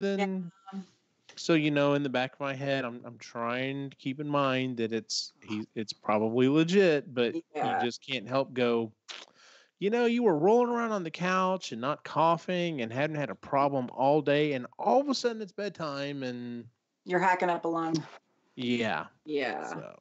then, so in the back of my head, I'm trying to keep in mind that it's probably legit, but you just can't help go. You were rolling around on the couch and not coughing and hadn't had a problem all day, and all of a sudden it's bedtime and you're hacking up a lung. Yeah. So.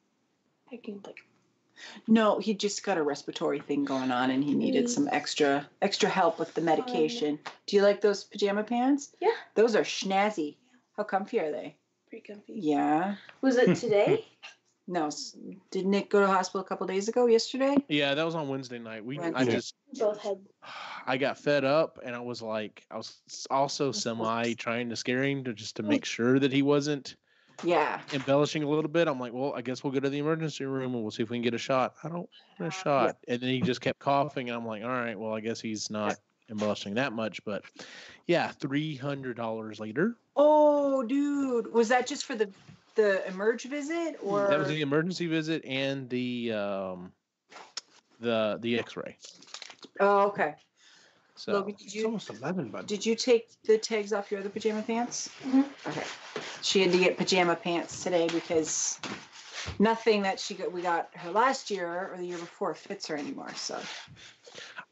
No, he just got a respiratory thing going on, and he needed some extra help with the medication. Do you like those pajama pants? Yeah. Those are schnazzy. How comfy are they? Pretty comfy. Yeah. Was it today? No. Did Nick go to the hospital a couple days ago? Yesterday? Yeah, that was on Wednesday night. I got fed up, and I was also trying to scare him to make sure that he wasn't. Yeah. Embellishing a little bit. I'm like, well, I guess we'll go to the emergency room and we'll see if we can get a shot. I don't want a shot. Yeah. And then he just kept coughing. And I'm like, all right, well, I guess he's not embellishing that much. But yeah, $300 later. Oh, dude. Was that just for the emerge visit? Or that was the emergency visit and the x-ray. Oh, okay. So Logan, it's almost 11, bud. Did you take the tags off your other pajama pants? Mm-hmm. Okay. She had to get pajama pants today because nothing that we got her last year or the year before fits her anymore. So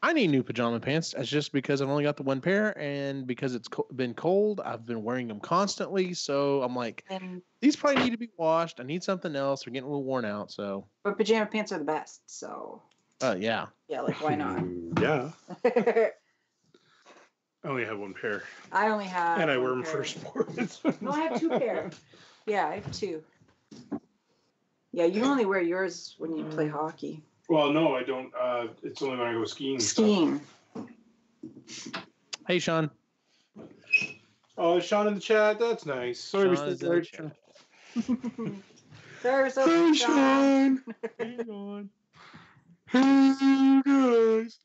I need new pajama pants. That's just because I've only got the one pair, and because it's been cold, I've been wearing them constantly. So I'm like, these probably need to be washed. I need something else. They're getting a little worn out. So, but pajama pants are the best. So. Yeah. Yeah, like why not? Yeah. I only have one pair. I only have. And I wear them for sports. No, I have two pair. Yeah, I have two. Yeah, you only wear yours when you play hockey. Well, no, I don't. It's only when I go skiing. Skiing. Hey, Sean. Oh, Sean in the chat. That's nice. Sorry, we stayed late. Sorry, so Sean. Hang on. Hey, guys.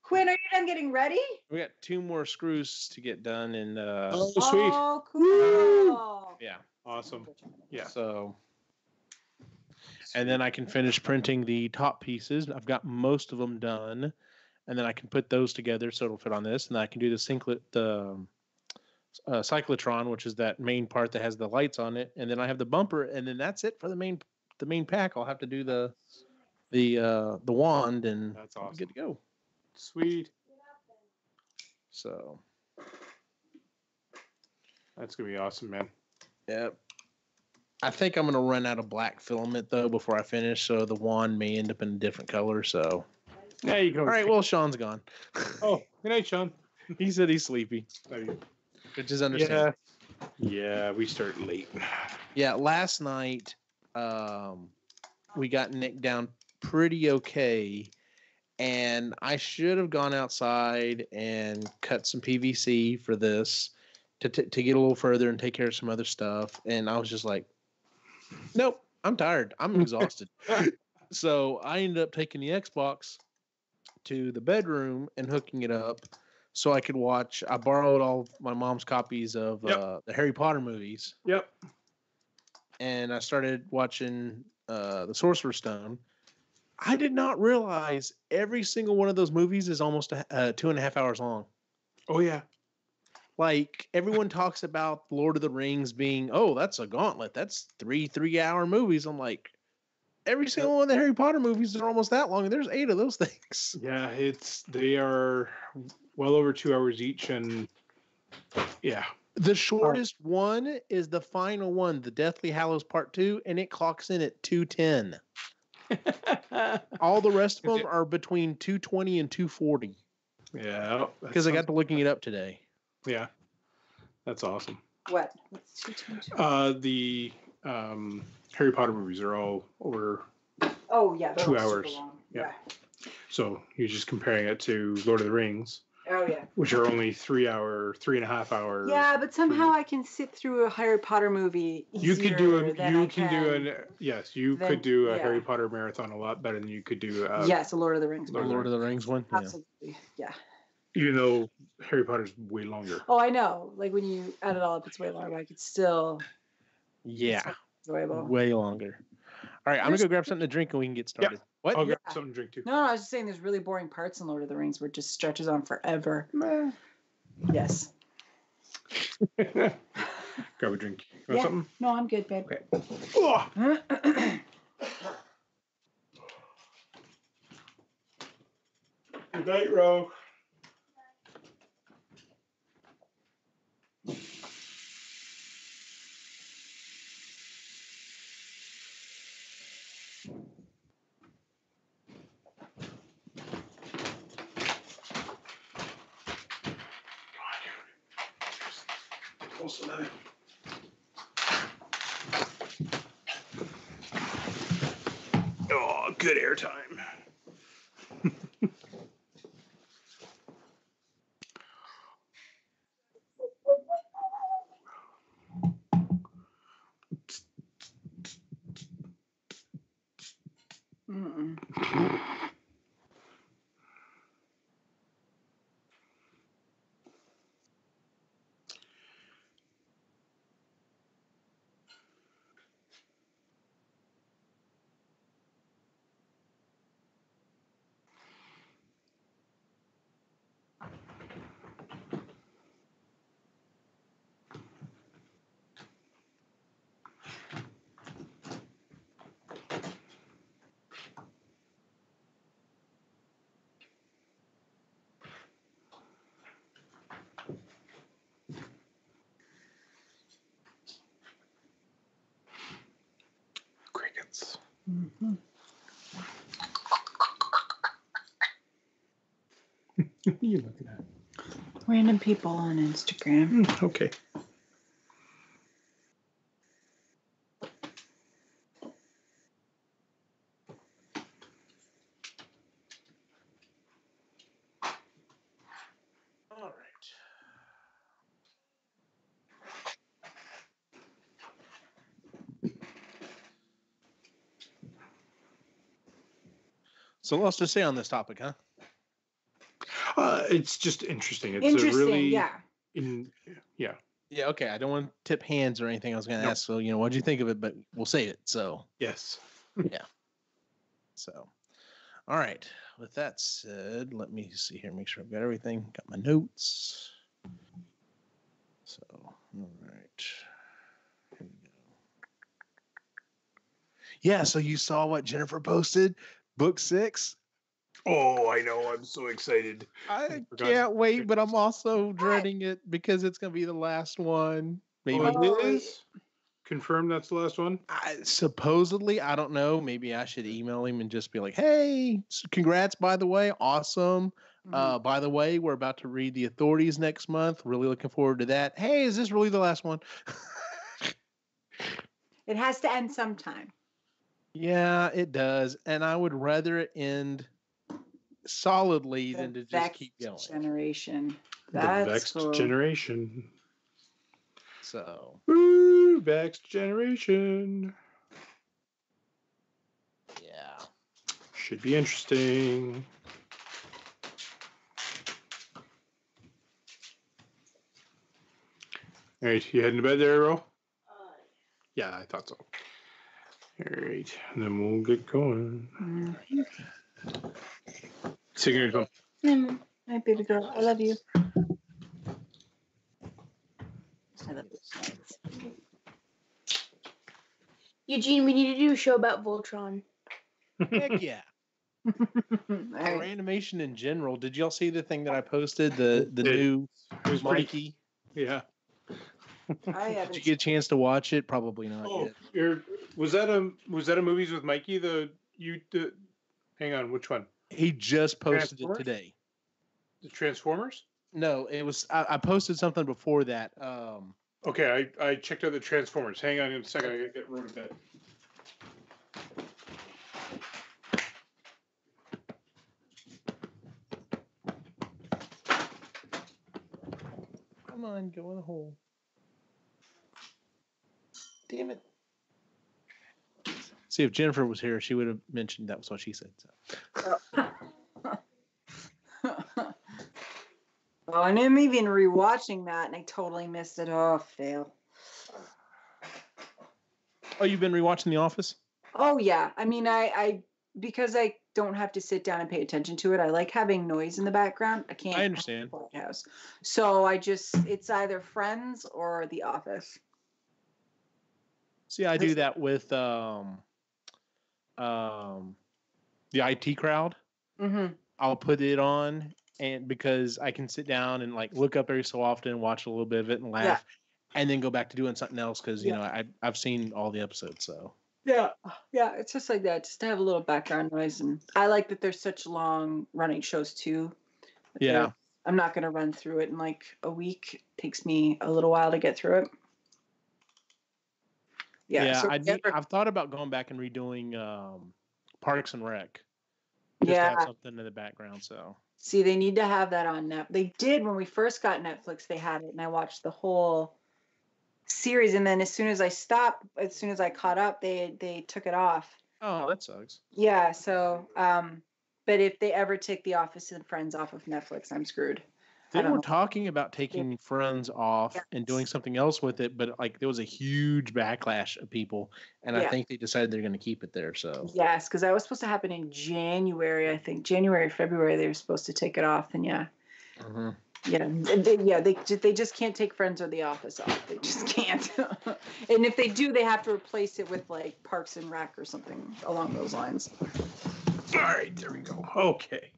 Quinn, are you done getting ready? We got 2 more screws to get done, and oh, sweet! Oh, cool! Yeah, awesome. Yeah. So, and then I can finish printing the top pieces. I've got most of them done, and then I can put those together so it'll fit on this, and then I can do the cyclotron, which is that main part that has the lights on it, and then I have the bumper, and then that's it for the main pack. I'll have to do the wand, and that's awesome. Good to go. Sweet. So that's gonna be awesome, man. Yep. I think I'm gonna run out of black filament though before I finish, so the wand may end up in a different color. So there you go. All right. Well, Sean's gone. Oh, good night, Sean. He said he's sleepy, which is understandable. Yeah, we start late. Yeah, last night we got Nick down pretty okay. And I should have gone outside and cut some PVC for this to get a little further and take care of some other stuff. And I was just like, nope, I'm tired. I'm exhausted. So I ended up taking the Xbox to the bedroom and hooking it up so I could watch. I borrowed all my mom's copies of the Harry Potter movies. Yep. And I started watching the Sorcerer's Stone. I did not realize every single one of those movies is almost 2.5 hours long. Oh, yeah. Like, everyone talks about Lord of the Rings being, oh, that's a gauntlet. That's 3-hour movies. I'm like, every single one of the Harry Potter movies are almost that long, and there's 8 of those things. Yeah, they are well over 2 hours each, and yeah. The shortest one is the final one, the Deathly Hallows Part 2, and it clocks in at 2:10. All the rest of them are between 2:20 and 2:40. Yeah, because I got to looking it up today. Yeah, that's awesome. What? The Harry Potter movies are all over. Oh yeah, 2 hours. Yeah. So you're just comparing it to Lord of the Rings. Oh yeah. Which are only 3.5 hours. Yeah, but somehow I can sit through a Harry Potter movie easier you could do a Harry Potter marathon a lot better than you could do a Lord of the Rings. Lord of the Rings one. Absolutely. Yeah. Even though Harry Potter's way longer. Oh, I know. Like when you add it all up, it's way longer. I could still. Yeah. Way longer. All right, I'm gonna go grab something to drink and we can get started. What? I'll grab Yeah. something to drink too. No, I was just saying there's really boring parts in Lord of the Rings where it just stretches on forever. Yes. Grab a drink. You want something? No, I'm good, babe. Okay. Oh. Good night, Ro. Close enough. Oh, good airtime. Mm-mm. Crickets. Mm-hmm. What are you looking at? Random people on Instagram. Okay. All right. So what else to say on this topic, huh? It's just interesting. It's Interesting, a really yeah. yeah. Yeah, okay. I don't want to tip hands or anything. I was going to No. ask, so, what'd you think of it? But we'll save it. So, Yes. so, all right. With that said, let me see here, make sure I've got everything. Got my notes. So, all right. Here we go. Yeah, so you saw what Jennifer posted? Book 6? Oh, I know. I'm so excited. I forgot. can't wait, but I'm also dreading it because it's going to be the last one. Maybe. Oh, it is? Confirmed that's the last one? Supposedly, I don't know. Maybe I should email him and just be like, hey, congrats, by the way. Awesome. By the way, we're about to read The Authorities next month. Really looking forward to that. Hey, is this really the last one? It has to end sometime. Yeah, it does. And I would rather it end solidly than to just keep going. Generation. The That's Vexed cool. Generation. So, Woo, Vexed Generation. yeah. Should be interesting. All right, you heading to bed there, Ro? Yeah, I thought so. All right, and then we'll get going. Singing phone. My baby girl, I love you. I love you. Eugene, we need to do a show about Voltron. Heck yeah. All Or right. animation in general. Did y'all see the thing that I posted? The new It was pretty. Mikey? Yeah. I Did haven't. you get a chance to watch it? Probably not Oh, yet. was that a movies with Mikey? Hang on, which one? He just posted it Transformers? today. The Transformers? No, it was I posted something before that. Okay, I checked out the Transformers. Hang on a second, I gotta get Ro to bed. Come on, go in the hole. Damn it. See, if Jennifer was here, she would have mentioned that was what she said. So. Oh, and I'm even rewatching that, and I totally missed it. Oh, fail. Oh, you've been rewatching The Office? Oh yeah. I mean, I because I don't have to sit down and pay attention to it. I like having noise in the background. I can't. I understand. Have a quiet house. So it's either Friends or The Office. See, I do that with the IT crowd. Mm-hmm. I'll put it on, and because I can sit down and like look up every so often, watch a little bit of it, and laugh, and then go back to doing something else because you know I've seen all the episodes. So yeah, it's just like that, just to have a little background noise. And I like that there's such long running shows too. Yeah, I'm not going to run through it in like a week. It takes me a little while to get through it. yeah. So I've thought about going back and redoing Parks and Rec. Just to have something in the background. So see, they need to have that on Netflix. They did when we first got Netflix. They had it, and I watched the whole series. And then as soon as I caught up, they took it off. Oh, that sucks. Yeah. So, but if they ever take The Office and Friends off of Netflix, I'm screwed. They were talking about taking Friends off and doing something else with it, but like there was a huge backlash of people, and I think they decided they're going to keep it there. So yes, because that was supposed to happen in January. I think January, February, they were supposed to take it off, and they just can't take Friends or The Office off. They just can't. And if they do, they have to replace it with like Parks and Rec or something along those lines. All right, there we go. Okay.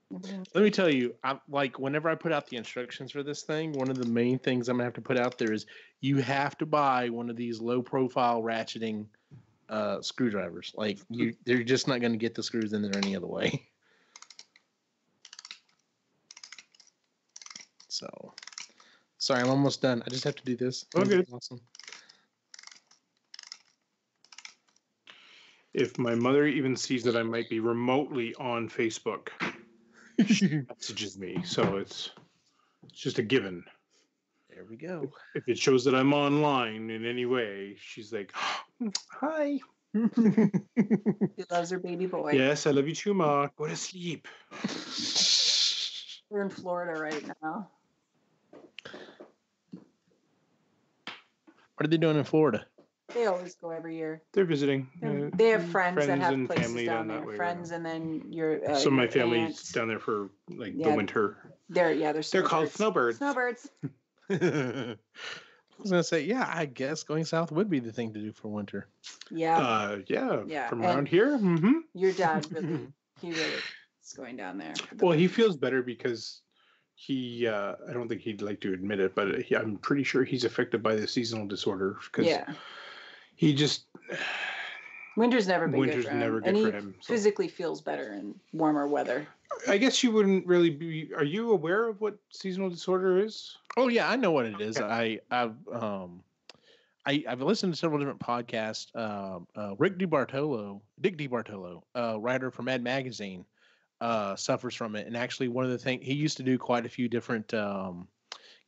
Let me tell you, like whenever I put out the instructions for this thing, one of the main things I'm gonna have to put out there is you have to buy one of these low profile ratcheting screwdrivers. Like they're just not gonna get the screws in there any other way. So sorry, I'm almost done. I just have to do this. Okay. Awesome. If my mother even sees that I might be remotely on Facebook, she messages me. So it's just a given. There we go. If it shows that I'm online in any way, she's like, hi. She loves her baby boy. Yes, I love you too, Ma. Go to sleep. We're in Florida right now. What are they doing in Florida? They always go every year. They're visiting. They have friends that have and places family down that there. way, Friends, and then your so my your family's aunts. down there for like the winter. They're called snowbirds. Snowbirds. I was gonna say, yeah, I guess going south would be the thing to do for winter. Yeah. Yeah. From around here. Mm-hmm. Your dad he really is going down there. Well, he feels better because he. I don't think he'd like to admit it, but I'm pretty sure he's affected by the seasonal disorder because he just. Winter's never been Winter's good for him. never good and for he him. So. Physically feels better in warmer weather. I guess you wouldn't really be. Are you aware of what seasonal disorder is? Oh yeah, I know what it is. Okay. I've listened to several different podcasts. Dick DiBartolo, writer for Mad Magazine, suffers from it. And actually, one of the things he used to do quite a few different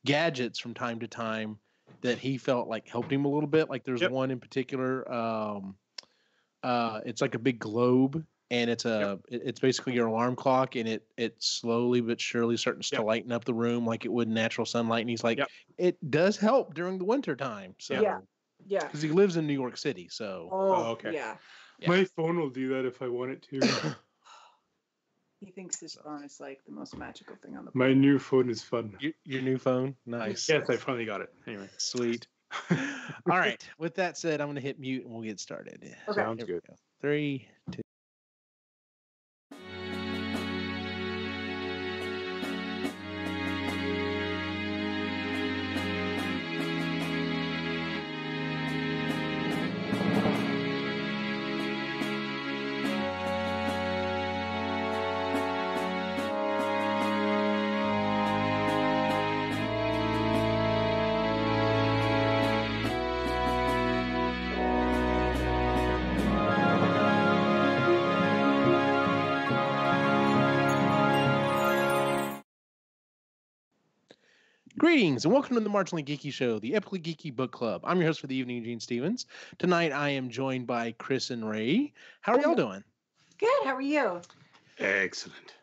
gadgets from time to time that he felt like helped him a little bit. Like there's one in particular. It's like a big globe. And it's basically your alarm clock, and it slowly but surely starts to lighten up the room like it would in natural sunlight. And he's like, it does help during the winter time. So because he lives in New York City. So okay. Yeah. My phone will do that if I want it to. He thinks his phone is like the most magical thing on the planet. My new phone is fun. Your new phone, nice. Yes, I finally got it. Anyway, sweet. All right. With that said, I'm going to hit mute and we'll get started. Okay. Sounds good. 3, 2. Greetings and welcome to the Marginally Geeky Show, the epically geeky book club. I'm your host for the evening, Eugene Stevens. Tonight I am joined by Chris and Ray. How are y'all doing? Good. How are you? Excellent.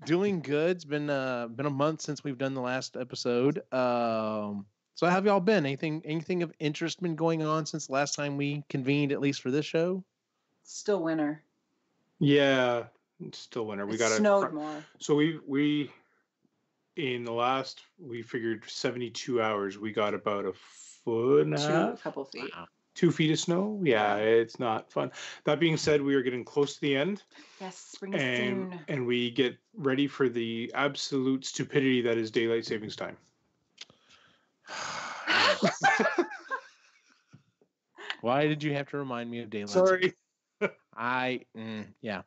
Doing good. It's been a month since we've done the last episode. So how have y'all been? Anything of interest been going on since the last time we convened, at least for this show? Still winter. Yeah, it's still winter. We got snowed more. So we in the last, we figured 72 hours, we got about a foot and a half, a couple feet. Wow. 2 feet of snow. Yeah, it's not fun. That being said, we are getting close to the end. Yes, spring is soon. And we get ready for the absolute stupidity that is daylight savings time. Why did you have to remind me of daylight? Sorry. Yeah.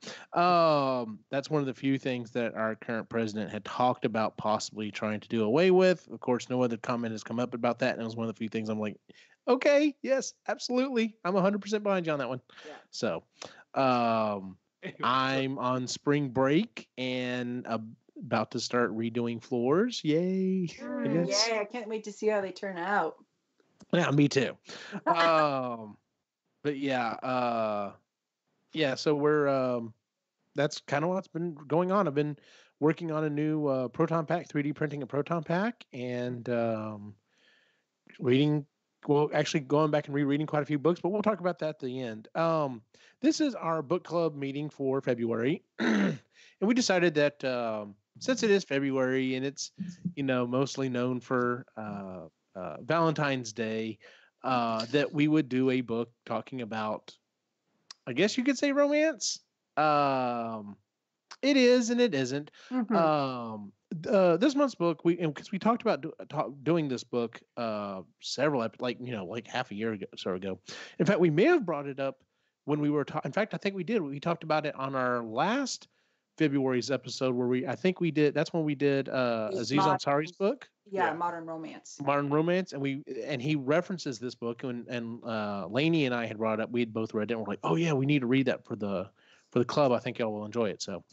That's one of the few things that our current president had talked about possibly trying to do away with. Of course, no other comment has come up about that, and it was one of the few things I'm like, okay, yes, absolutely, I'm 100% behind you on that one. Yeah. So, I'm on spring break and about to start redoing floors. Yay! Yay! I can't wait to see how they turn out. Yeah, me too. But yeah, so we're that's kind of what's been going on. I've been working on a new proton pack, 3D printing a proton pack, and actually going back and rereading quite a few books, but we'll talk about that at the end. This is our book club meeting for February, and we decided that since it is February and it's mostly known for Valentine's Day, that we would do a book talking about, I guess you could say, romance. It is and it isn't. Mm-hmm. This month's book, because we talked about doing this book several like half a year ago. In fact, we may have brought it up when we were in fact, I think we did. We talked about it on our last February's episode where that's when we did Aziz Ansari's book. Yeah, Modern Romance. And he references this book, and Lainey and I had brought it up. We had both read it, and we're like, oh yeah, we need to read that for the club. I think y'all will enjoy it. So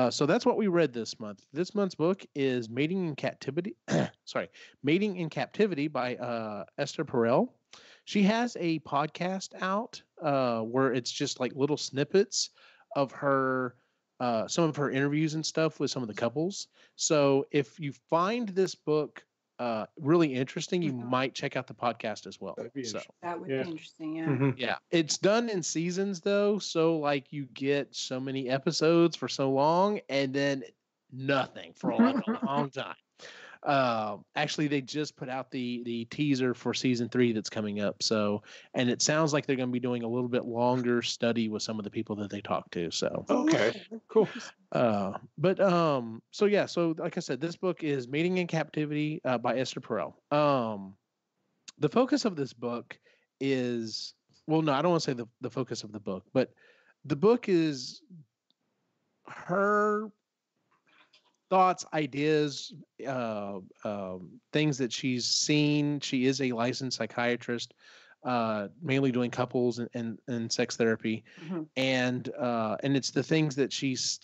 so that's what we read this month. This month's book is Mating in Captivity. Mating in Captivity by Esther Perel. She has a podcast out where it's just like little snippets of her some of her interviews and stuff with some of the couples. So if you find this book really interesting, you might check out the podcast as well. That would be interesting. Yeah. Mm-hmm. Yeah. It's done in seasons though. So like you get so many episodes for so long and then nothing for like a long time. Actually, they just put out the teaser for season 3 that's coming up. So, and it sounds like they're going to be doing a little bit longer study with some of the people that they talk to. So, okay, cool. So like I said, this book is Mating in Captivity by Esther Perel. The focus of this book is, well, no, I don't want to say the focus of the book, but the book is her thoughts, ideas, things that she's seen. She is a licensed psychiatrist, mainly doing couples and sex therapy, and it's the things that she's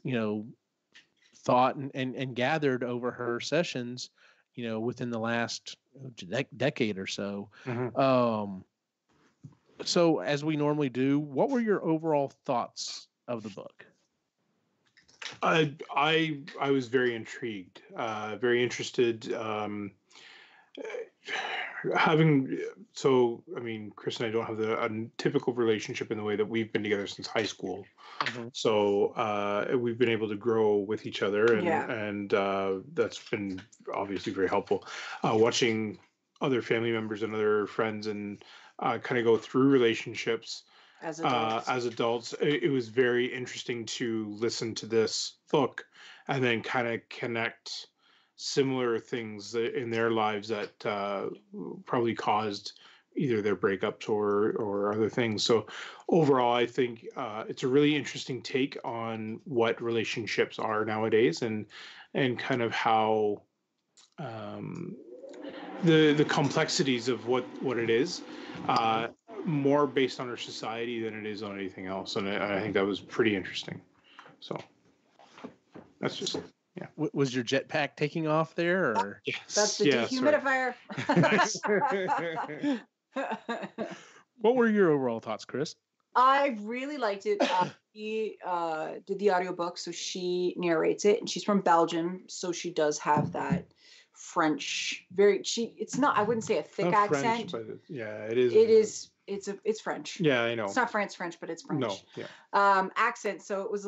thought and gathered over her sessions, within the last decade or so. So as we normally do, what were your overall thoughts of the book? I was very intrigued, very interested. Chris and I don't have a typical relationship in the way that we've been together since high school. So we've been able to grow with each other, and that's been obviously very helpful. Watching other family members and other friends and kind of go through relationships as adults, it was very interesting to listen to this book and then kind of connect similar things in their lives that probably caused either their breakups or other things. So overall, I think it's a really interesting take on what relationships are nowadays and kind of how the complexities of what it is. More based on our society than it is on anything else, and I think that was pretty interesting. So that's just Was your jetpack taking off there, or yes, that's the dehumidifier? What were your overall thoughts, Chris? I really liked it. She did the audiobook, so she narrates it, and she's from Belgium, so she does have that French, it's not, I wouldn't say a thick Not accent. French, but it is. It is. It's French. Yeah, I know. It's not French, but it's French. No, yeah. Accent. So it was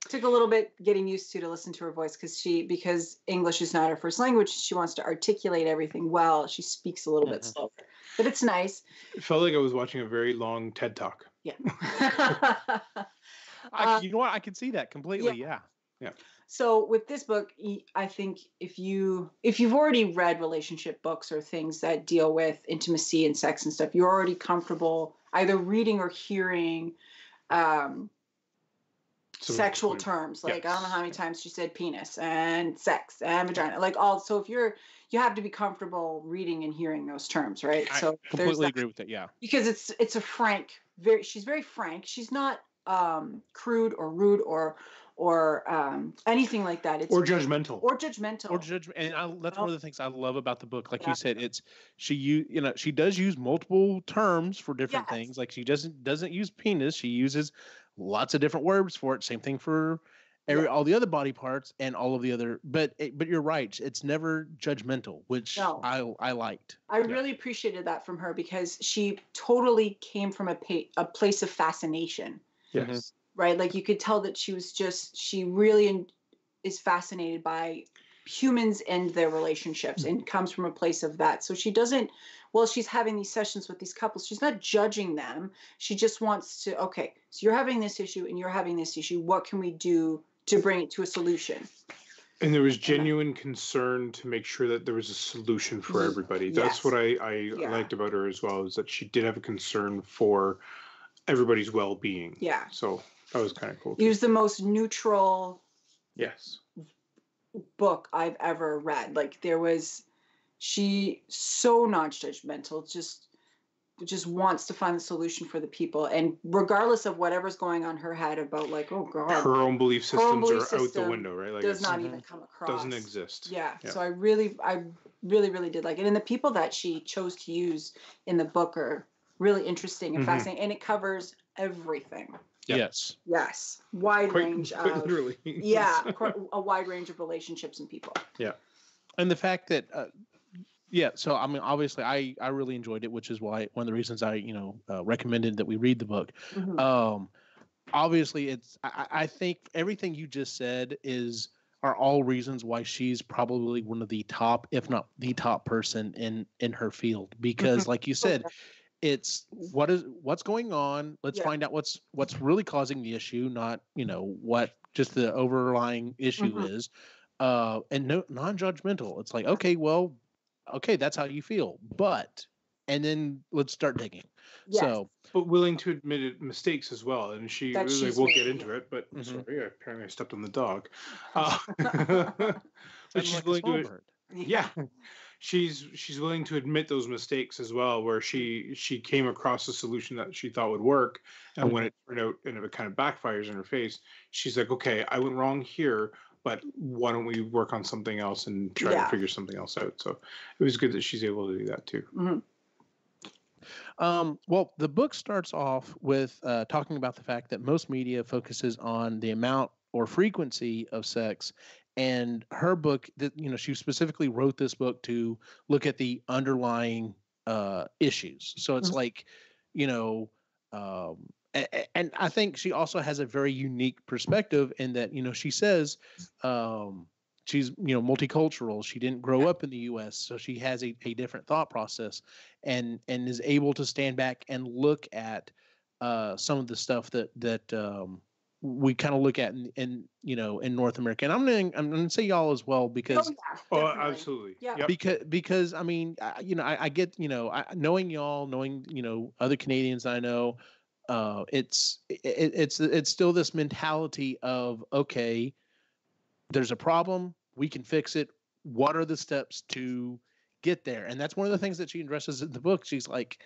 took a little bit getting used to listen to her voice because English is not her first language. She wants to articulate everything well. She speaks a little bit slower, but it's nice. It felt like I was watching a very long TED Talk. Yeah. You know what? I can see that completely. Yeah. So with this book, I think if you've already read relationship books or things that deal with intimacy and sex and stuff, you're already comfortable either reading or hearing sexual terms. Like, I don't know how many times she said penis and sex and vagina. Like so if you have to be comfortable reading and hearing those terms, right? I So completely agree with that. Yeah. Because it's a frank, she's very frank. She's not crude or rude or anything like that. It's or judgmental. And that's one of the things I love about the book. Like you said, she does use multiple terms for different things. Like she doesn't use penis. She uses lots of different words for it. Same thing for all the other body parts and all of the other. But you're right. It's never judgmental, which I liked. I really appreciated that from her because she totally came from a place of fascination. Yes. Right? Like you could tell that she really is fascinated by humans and their relationships and comes from a place of that. So she doesn't, while she's having these sessions with these couples, she's not judging them. She just wants to, okay, so you're having this issue and you're having this issue. What can we do to bring it to a solution? And there was genuine concern to make sure that there was a solution for everybody. That's what I liked about her as well, is that she did have a concern for everybody's well-being. Yeah. So that was kind of cool. It was the most neutral book I've ever read. Like she so non-judgmental, just wants to find the solution for the people. And regardless of whatever's going on in her head about like, oh God. Her own belief systems are out the window, right? Like does not even come across. Doesn't exist. Yeah. So I really, really did like it. And the people that she chose to use in the book are really interesting and fascinating. And it covers everything. Yes. Wide range quite of literally. a wide range of relationships and people. Yeah. And the fact that so I mean obviously I really enjoyed it, which is why one of the reasons I recommended that we read the book. Obviously I think everything you just said are all reasons why she's probably one of the top, if not the top person in her field, because like you said, it's what's going on. Let's find out what's really causing the issue, not what just the overlying issue is, and non-judgmental. It's like, okay, that's how you feel, and then let's start digging. So, but willing to admit mistakes as well, and she we'll get into it. But sorry, apparently I stepped on the dog. But she's willing to. She's willing to admit those mistakes as well, where she came across a solution that she thought would work, and when it turned out and it kind of backfires in her face, she's like, okay, I went wrong here, but why don't we work on something else and try to figure something else out? So it was good that she's able to do that too. Well, the book starts off with talking about the fact that most media focuses on the amount or frequency of sex. And her book, she specifically wrote this book to look at the underlying issues. So it's like, and I think she also has a very unique perspective in that, she says she's, multicultural. She didn't grow up in the U.S., so she has a different thought process and is able to stand back and look at some of the stuff that we kind of look at in North America. And I'm going to say y'all as well, because absolutely. Yeah. Because I mean, I get, knowing y'all, knowing, other Canadians I know, it's still this mentality of, okay, there's a problem, we can fix it. What are the steps to get there? And that's one of the things that she addresses in the book. She's like,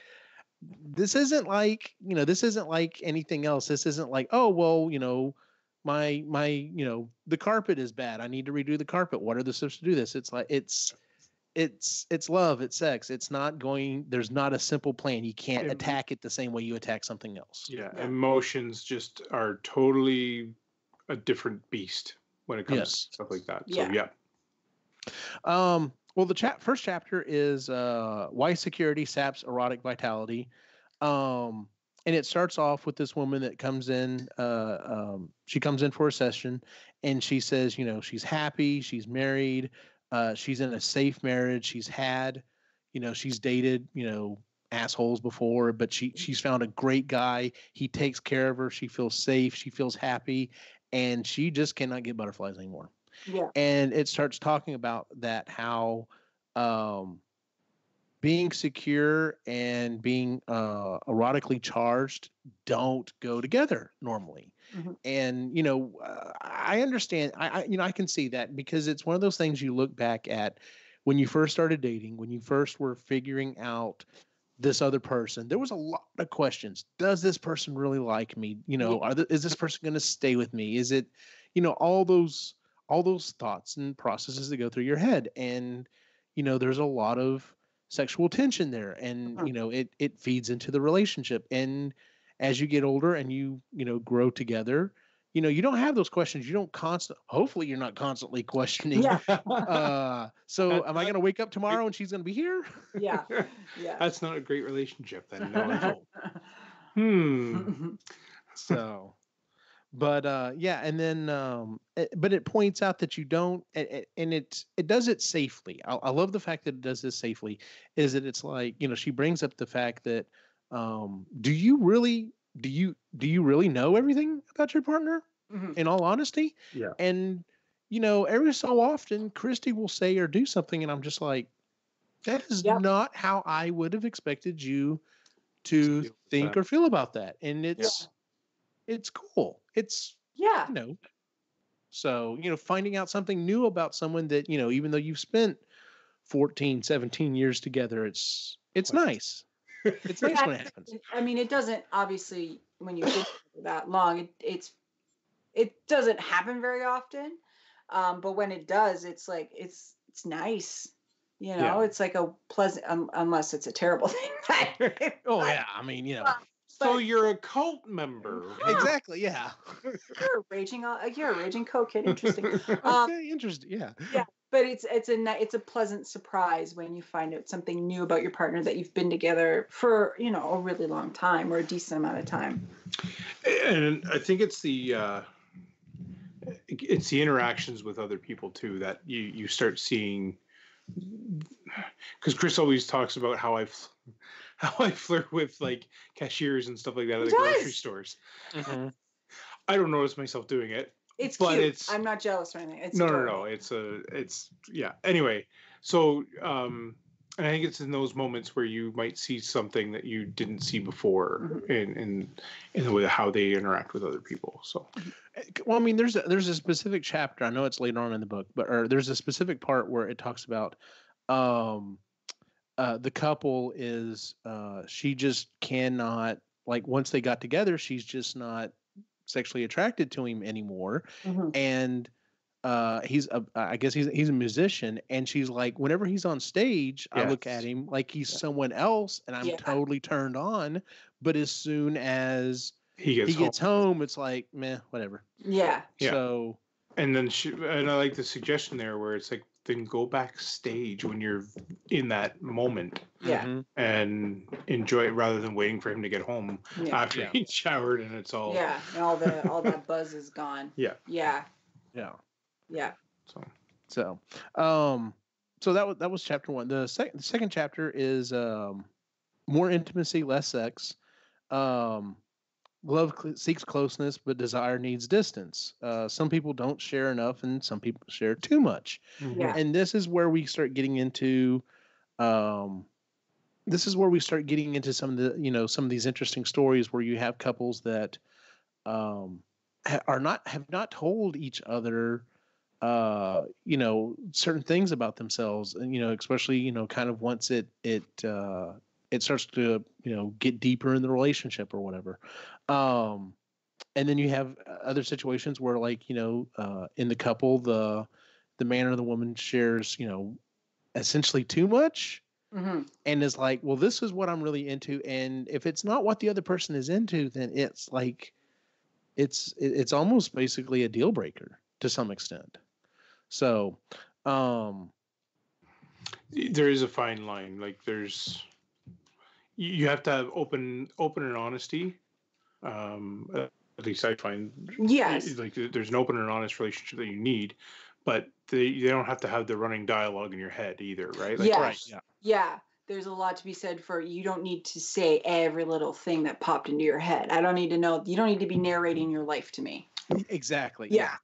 this isn't like anything else. This isn't like, oh, well, my the carpet is bad, I need to redo the carpet. What are the steps to do this? It's like, it's love, it's sex. It's not there's not a simple plan. You can't attack it the same way you attack something else. Emotions just are totally a different beast when it comes to stuff like that. So Well, the first chapter is why security saps erotic vitality. And it starts off with this woman that comes in. She comes in for a session, and she says, she's happy, she's married, she's in a safe marriage. She's dated, assholes before, but she's found a great guy. He takes care of her. She feels safe. She feels happy, and she just cannot get butterflies anymore. Yeah. And it starts talking about that, how being secure and being erotically charged don't go together normally. Mm-hmm. And I understand. I can see that, because it's one of those things you look back at when you first started dating, when you first were figuring out this other person. There was a lot of questions. Does this person really like me? Is this person going to stay with me? Is it, all those thoughts and processes that go through your head. And there's a lot of sexual tension there, and it feeds into the relationship. And as you get older and you grow together, you don't have those questions. You don't hopefully you're not constantly questioning. So am I going to wake up tomorrow and she's going to be here? Yeah. That's not a great relationship then. No. So, but and then but it points out that you don't, and it does it safely. I love the fact that it does this safely. Is that it's like, she brings up the fact that do you really know everything about your partner? Mm-hmm. In all honesty? Yeah. And every so often Christy will say or do something, and I'm just like, that is not how I would have expected you to think or feel about that. And it's cool. It's so finding out something new about someone that even though you've spent 14, 17 years together, it's nice. It's nice when it happens. I mean, it doesn't, obviously, when you've been that long, it doesn't happen very often. But when it does, it's like, it's nice. It's like a pleasant, unless it's a terrible thing. Oh yeah. I mean, so you're a cult member. Exactly. Yeah. You're a raging cokehead. Interesting. Okay. Interesting. Yeah. Yeah. But it's a pleasant surprise when you find out something new about your partner that you've been together for, a really long time or a decent amount of time. And I think it's the interactions with other people too that you start seeing, because Chris always talks about how I flirt with like cashiers and stuff like that at the grocery stores. Mm-hmm. I don't notice myself doing it. It's cute. I'm not jealous or anything. It's no. It's yeah. Anyway, so and I think it's in those moments where you might see something that you didn't see before, mm-hmm. in the way how they interact with other people. So, well, I mean, there's a specific chapter. I know it's later on in the book, but there's a specific part where it talks about the couple is she just cannot, like, once they got together, she's just not sexually attracted to him anymore. Mm-hmm. And I guess he's a musician, and she's like, whenever he's on stage, I look at him like he's someone else, and I'm totally turned on. But as soon as he gets home, it's like, meh, whatever. Yeah. So, and then and I like the suggestion there where it's like, then go backstage when you're in that moment, and enjoy it rather than waiting for him to get home after he's showered and it's all and all that buzz is gone. Yeah. So that was chapter 1. The second chapter is more intimacy, less sex. Love seeks closeness, but desire needs distance. Some people don't share enough, and some people share too much. Mm-hmm. Yeah. And this is where we start getting into some of the some of these interesting stories where you have couples that have not told each other certain things about themselves, and especially kind of once it starts to, get deeper in the relationship or whatever. And then you have other situations where, like, in the couple, the man or the woman shares, essentially too much, mm-hmm. and is like, well, this is what I'm really into. And if it's not what the other person is into, then it's like, it's almost basically a deal breaker to some extent. So, there is a fine line. Like you have to have open and honesty. At least I find, yes, like there's an open and honest relationship that you need, but they don't have to have the running dialogue in your head either, right? Like, yeah, Right. Yeah. yeah. There's a lot to be said for you don't need to say every little thing that popped into your head. I don't need to know. You don't need to be narrating your life to me. Exactly. Yeah,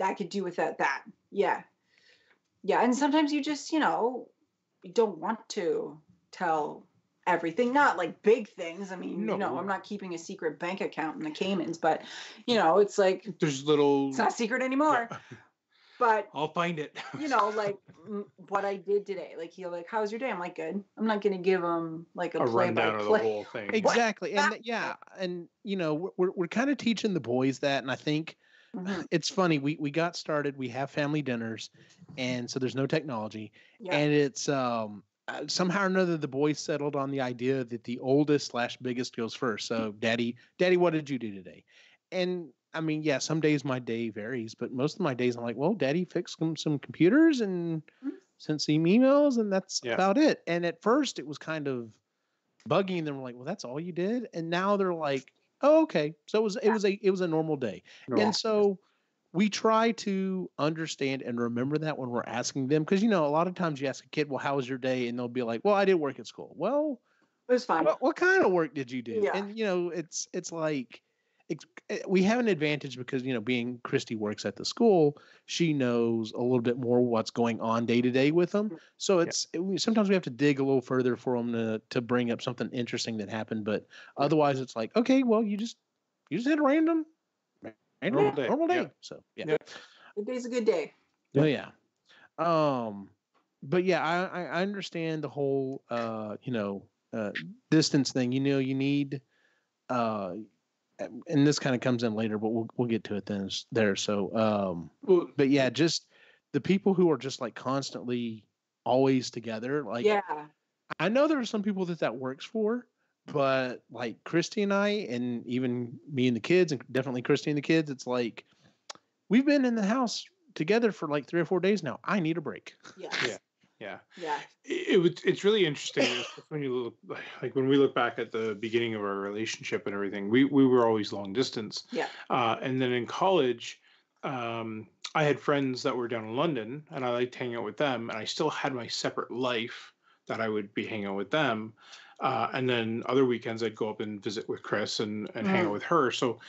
I could do without that. Yeah, yeah. And sometimes you just, you don't want to tell everything, not like big things. I mean, No. I'm not keeping a secret bank account in the Caymans, but it's like there's little. it's not a secret anymore. Yeah. But I'll find it. like what I did today. Like he'll like, "How's your day?" I'm like, "Good." I'm not gonna give him like a rundown of the play-by-play. whole thing. Exactly. And and we're kind of teaching the boys that, and I think Mhm. it's funny. We got started. We have family dinners, and so there's no technology, Yeah. and it's somehow or another the boys settled on the idea that the oldest / biggest goes first. So, Daddy, what did you do today? And I mean, yeah, some days my day varies, but most of my days I'm like, well, Daddy fixed some computers and sent some emails, and that's about it. And at first it was kind of bugging them, like, well, that's all you did, and now they're like, oh, okay. So it was a normal day. And so we try to understand and remember that when we're asking them, because a lot of times you ask a kid, well, how was your day, and they'll be like, well, I did work at school. Well, It was fine. what kind of work did you do? Yeah. And it's like we have an advantage because being Christy works at the school, she knows a little bit more what's going on day to day with them. So sometimes we have to dig a little further for them to bring up something interesting that happened, but otherwise it's like, okay, well, you just had a random normal day. Yeah. So yeah. Good day's a good day. Oh yeah. But yeah, I understand the whole distance thing. You need and this kind of comes in later, but we'll get to it there. So but yeah, just the people who are just like constantly always together. Like, Yeah. I know there are some people that works for, but like Christy and I, and even me and the kids, and definitely Christy and the kids, it's like we've been in the house together for like 3 or 4 days now. I need a break. Yes. Yeah. Yeah. It's really interesting when you look, like when we look back at the beginning of our relationship and everything. We were always long distance. Yeah. And then in college, I had friends that were down in London, and I liked hanging out with them. And I still had my separate life that I would be hanging out with them. And then other weekends I'd go up and visit with Chris and hang out with her. So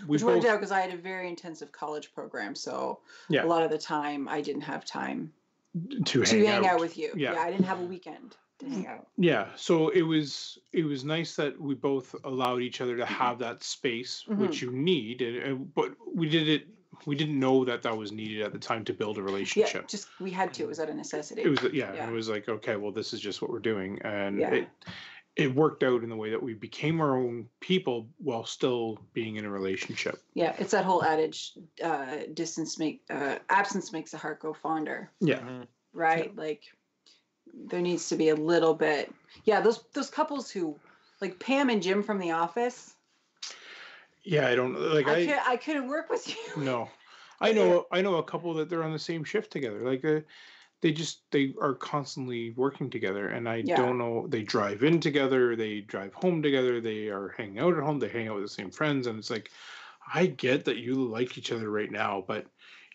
which worked out because I had a very intensive college program, so a lot of the time I didn't have time to hang out with you. Yeah, I didn't have a weekend to hang out. Yeah, so it was nice that we both allowed each other to have that space, which you need, but we didn't know that was needed at the time to build a relationship. Yeah, just we had to. It was out of necessity. It was it was like, okay, well, this is just what we're doing, and it worked out in the way that we became our own people while still being in a relationship. Yeah, it's that whole adage, absence makes the heart go fonder. Yeah. Right? Yeah. Like there needs to be a little bit. Yeah, those couples who, like Pam and Jim from The Office. Yeah, I don't like. I couldn't work with you. No, I know a couple that they're on the same shift together. Like they are constantly working together, and I don't know. They drive in together, they drive home together, they are hanging out at home, they hang out with the same friends, and it's like, I get that you like each other right now, but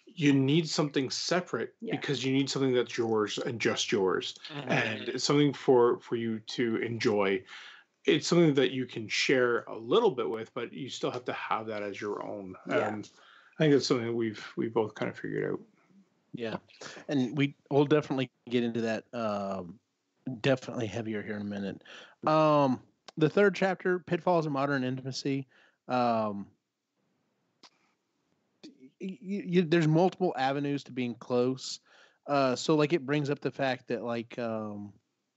you need something separate because you need something that's yours and just yours, and it's something for you to enjoy. It's something that you can share a little bit with, but you still have to have that as your own. And I think that's something that we both kind of figured out. Yeah, and we'll definitely get into that definitely heavier here in a minute. The third chapter, Pitfalls of Modern Intimacy. There's multiple avenues to being close. So like it brings up the fact that like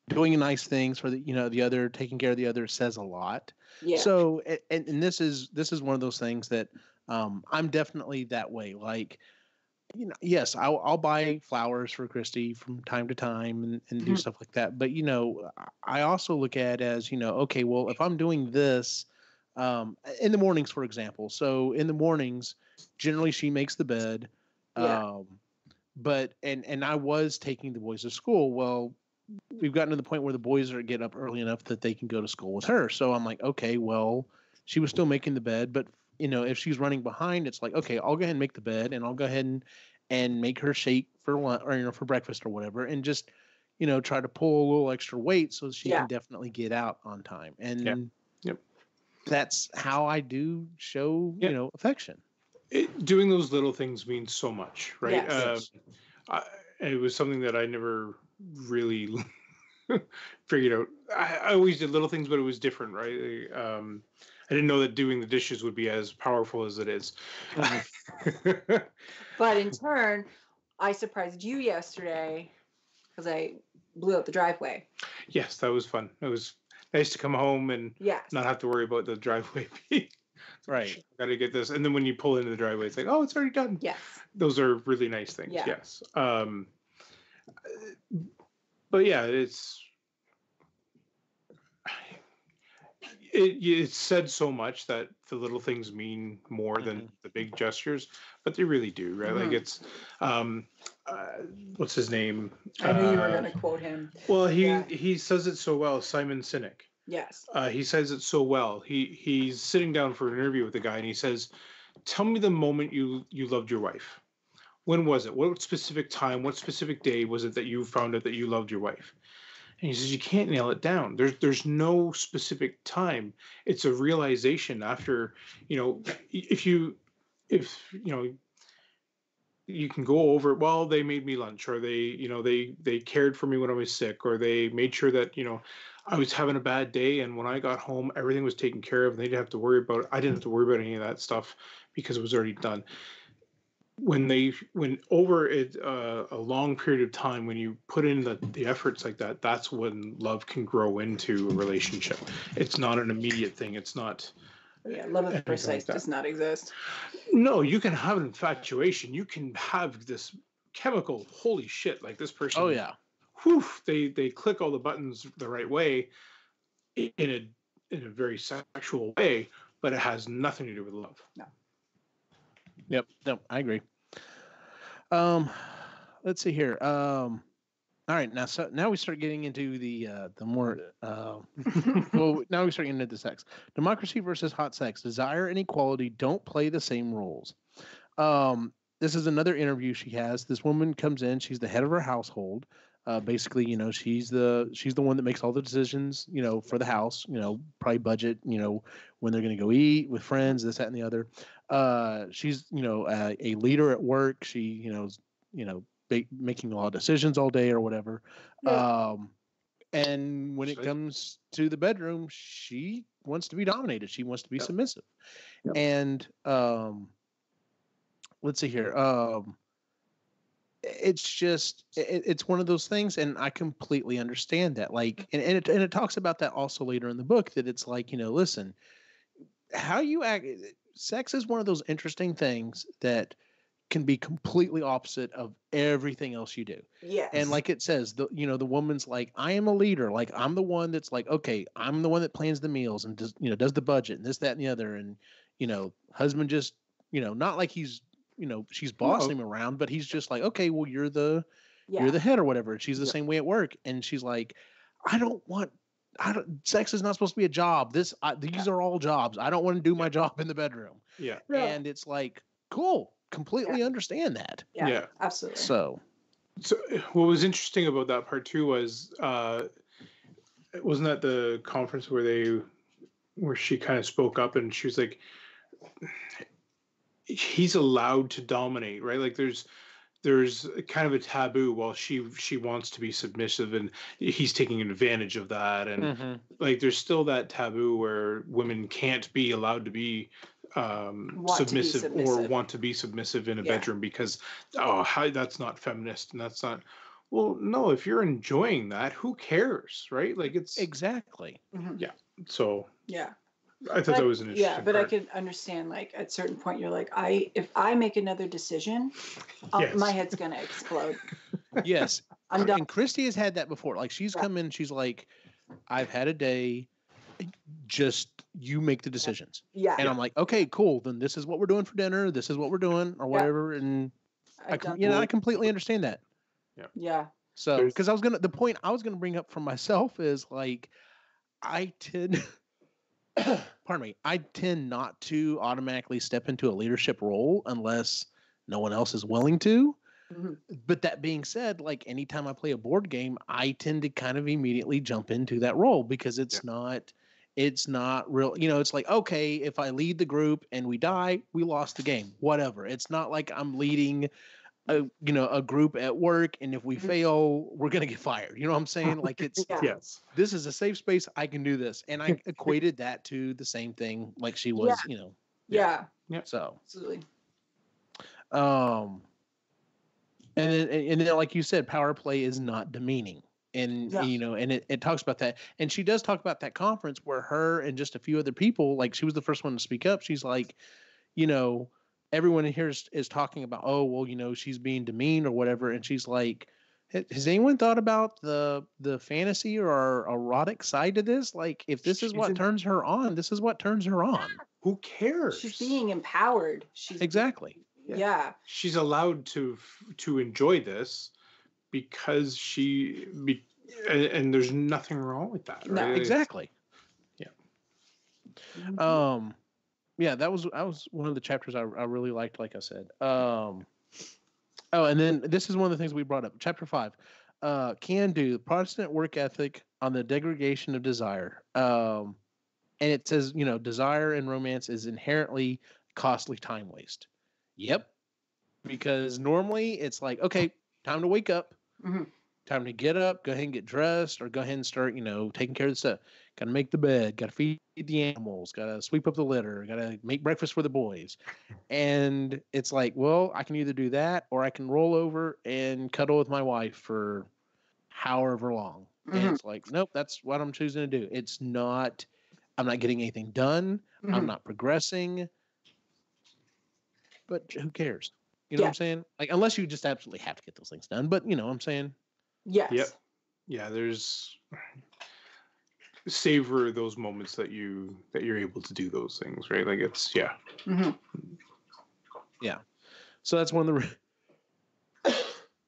doing nice things for the other, taking care of the other says a lot. Yeah. So and this is one of those things that I'm definitely that way. Like, yes, I'll buy flowers for Christy from time to time and do stuff like that. But I also look at it as okay, well, if I'm doing this in the mornings, for example. So in the mornings, generally she makes the bed. but and I was taking the boys to school. Well, we've gotten to the point where the boys are getting up early enough that they can go to school with her. So I'm like, okay, well, she was still making the bed, but if she's running behind, it's like, okay, I'll go ahead and make the bed, and I'll go ahead and make her shake for lunch or for breakfast or whatever, and just try to pull a little extra weight so she can definitely get out on time. And that's how I do show affection. Doing those little things means so much, right? Yes. It was something that I never really figured out. I always did little things, but it was different, right? I didn't know that doing the dishes would be as powerful as it is. But in turn, I surprised you yesterday because I blew out the driveway. Yes, that was fun. It was nice to come home and not have to worry about the driveway. Right. Got to get this. And then when you pull into the driveway, it's like, oh, it's already done. Yes. Those are really nice things. Yeah. Yes. But yeah, it's said so much that the little things mean more than the big gestures, but they really do, right? Like it's, what's his name? I knew you were going to quote him. Well, he says it so well, Simon Sinek. Yes. He says it so well. He's sitting down for an interview with a guy, and he says, "Tell me the moment you loved your wife. When was it? What specific time? What specific day was it that you found out that you loved your wife?" And he says, "You can't nail it down. There's no specific time. It's a realization after, if you can go over, well, they made me lunch, or they cared for me when I was sick, or they made sure that, I was having a bad day, and when I got home, everything was taken care of, and I didn't have to worry about any of that stuff because it was already done." When over a long period of time, when you put in the efforts like that, that's when love can grow into a relationship. It's not an immediate thing. It's not. Yeah, love at first sight does not exist. No, you can have an infatuation. You can have this chemical. Holy shit! Like this person. Oh yeah. Whew, they click all the buttons the right way, in a very sexual way, but it has nothing to do with love. No. Yep. No, I agree. Let's see here. All right. Now we start getting into the more, well, now we start getting into the sex. Democracy versus hot sex. Desire and equality don't play the same roles. This is another interview she has. This woman comes in. She's the head of her household. Basically, she's the one that makes all the decisions, for the house, probably budget, when they're going to go eat with friends, this, that, and the other. She's, a leader at work. She, making a lot of decisions all day or whatever. Yeah. And when it comes to the bedroom, she wants to be dominated. She wants to be submissive. Yep. And let's see here. It's just it's one of those things, and I completely understand that. Like, and it talks about that also later in the book, that it's like, listen, how you act. Sex is one of those interesting things that can be completely opposite of everything else you do. Yes. And like it says, the woman's like, I am a leader. Like, I'm the one that's like, okay, I'm the one that plans the meals and does the budget and this, that, and the other. And, husband just, not like he's, she's bossing him around, but he's just like, okay, well, you're the head or whatever. And she's the same way at work. And she's like, sex is not supposed to be a job. These are all jobs. I don't want to do my job in the bedroom. Yeah. And it's like, cool. Completely understand that. Yeah, absolutely. So what was interesting about that part too was, wasn't that the conference where she kind of spoke up and she was like, he's allowed to dominate, right? Like there's kind of a taboo while she wants to be submissive, and he's taking advantage of that. And like, there's still that taboo where women can't be allowed to be submissive or want to be submissive in a bedroom because, that's not feminist and that's not. Well, no, if you're enjoying that, who cares, right? Like, it's exactly. Yeah. So yeah. I thought that was an interesting but part. I could understand, like, at a certain point, you're like, if I make another decision, my head's going to explode. Yes. I'm done. And Christy has had that before. Like, she's come in, she's like, I've had a day, just you make the decisions. Yeah. And I'm like, okay, cool. Then this is what we're doing for dinner. This is what we're doing or whatever. And I completely understand that. Yeah. So, because the point I was gonna bring up for myself is like, I tend, pardon me, I tend not to automatically step into a leadership role unless no one else is willing to. Mm-hmm. But that being said, like anytime I play a board game, I tend to kind of immediately jump into that role because it's not real. It's like, okay, if I lead the group and we die, we lost the game, whatever. It's not like I'm leading a group at work, and if we fail, we're going to get fired. You know what I'm saying? Like Yes. This is a safe space. I can do this. And I equated that to the same thing. Like she was, Yeah. So, absolutely. And then, like you said, power play is not demeaning. And, and it talks about that. And she does talk about that conference where her and just a few other people, like she was the first one to speak up. She's like, everyone in here is talking about, oh, well, she's being demeaned or whatever. And she's like, has anyone thought about the fantasy or our erotic side to this? Like, if this is what turns her on, this is what turns her on. Who cares? She's being empowered. Exactly. Yeah. She's allowed to enjoy this because and there's nothing wrong with that. Right? No, exactly. Yeah. Mm-hmm. Yeah, that was one of the chapters I really liked, like I said. And then this is one of the things we brought up. Chapter 5. Can do Protestant work ethic on the degradation of desire. And it says, desire in romance is inherently costly time waste. Yep. Because normally it's like, okay, time to wake up. Mm-hmm. Time to get up, go ahead and get dressed, or go ahead and start, taking care of the stuff. Got to make the bed, got to feed the animals, got to sweep up the litter, got to make breakfast for the boys. And it's like, well, I can either do that or I can roll over and cuddle with my wife for however long. Mm-hmm. And it's like, nope, that's what I'm choosing to do. It's not, I'm not getting anything done. Mm-hmm. I'm not progressing. But who cares? You know what I'm saying? Like, unless you just absolutely have to get those things done. But you know what I'm saying? Yes. Yep. Yeah, there's savor those moments that you're able to do those things, right? Like it's Mm-hmm. Yeah. So that's one of the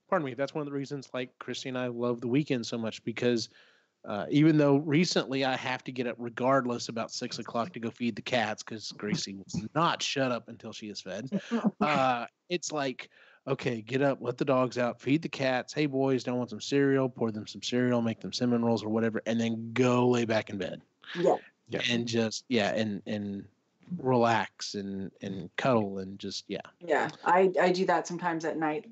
pardon me, that's one of the reasons like Christy and I love the weekend so much, because even though recently I have to get up regardless about 6 o'clock to go feed the cats because Gracie will not shut up until she is fed. It's like, okay, get up, let the dogs out, feed the cats. Hey, boys, don't want some cereal? Pour them some cereal, make them cinnamon rolls or whatever, and then go lay back in bed. Yeah. And just, and relax and cuddle and just, Yeah, I do that sometimes at night.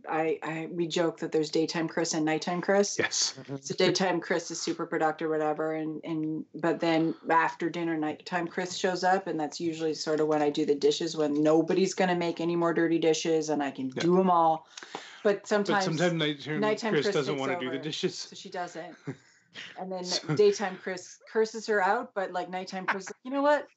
We joke that there's daytime Chris and nighttime Chris. Yes. So daytime Chris is super productive or whatever, but then after dinner, nighttime Chris shows up, and that's usually sort of when I do the dishes, when nobody's gonna make any more dirty dishes and I can do them all. But sometimes nighttime Chris doesn't want to do the dishes, so she doesn't. And then daytime Chris curses her out, but like nighttime Chris, you know what?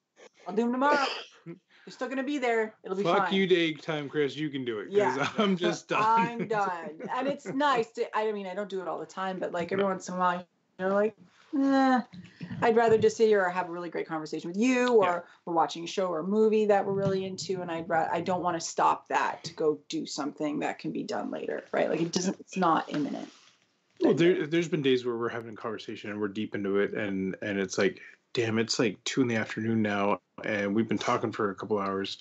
I'll do them tomorrow. They're still going to be there. It'll be fine. Fuck you, daytime, Chris. You can do it. Because I'm just done. I'm done. And it's nice to, I mean, I don't do it all the time, but like every once in a while, like, I'd rather just sit here or have a really great conversation with you, or we're watching a show or a movie that we're really into. And I don't want to stop that to go do something that can be done later, right? Like it's not imminent. Well, there's been days where we're having a conversation and we're deep into it, and it's like, damn, it's like 2 p.m. now, and we've been talking for a couple hours.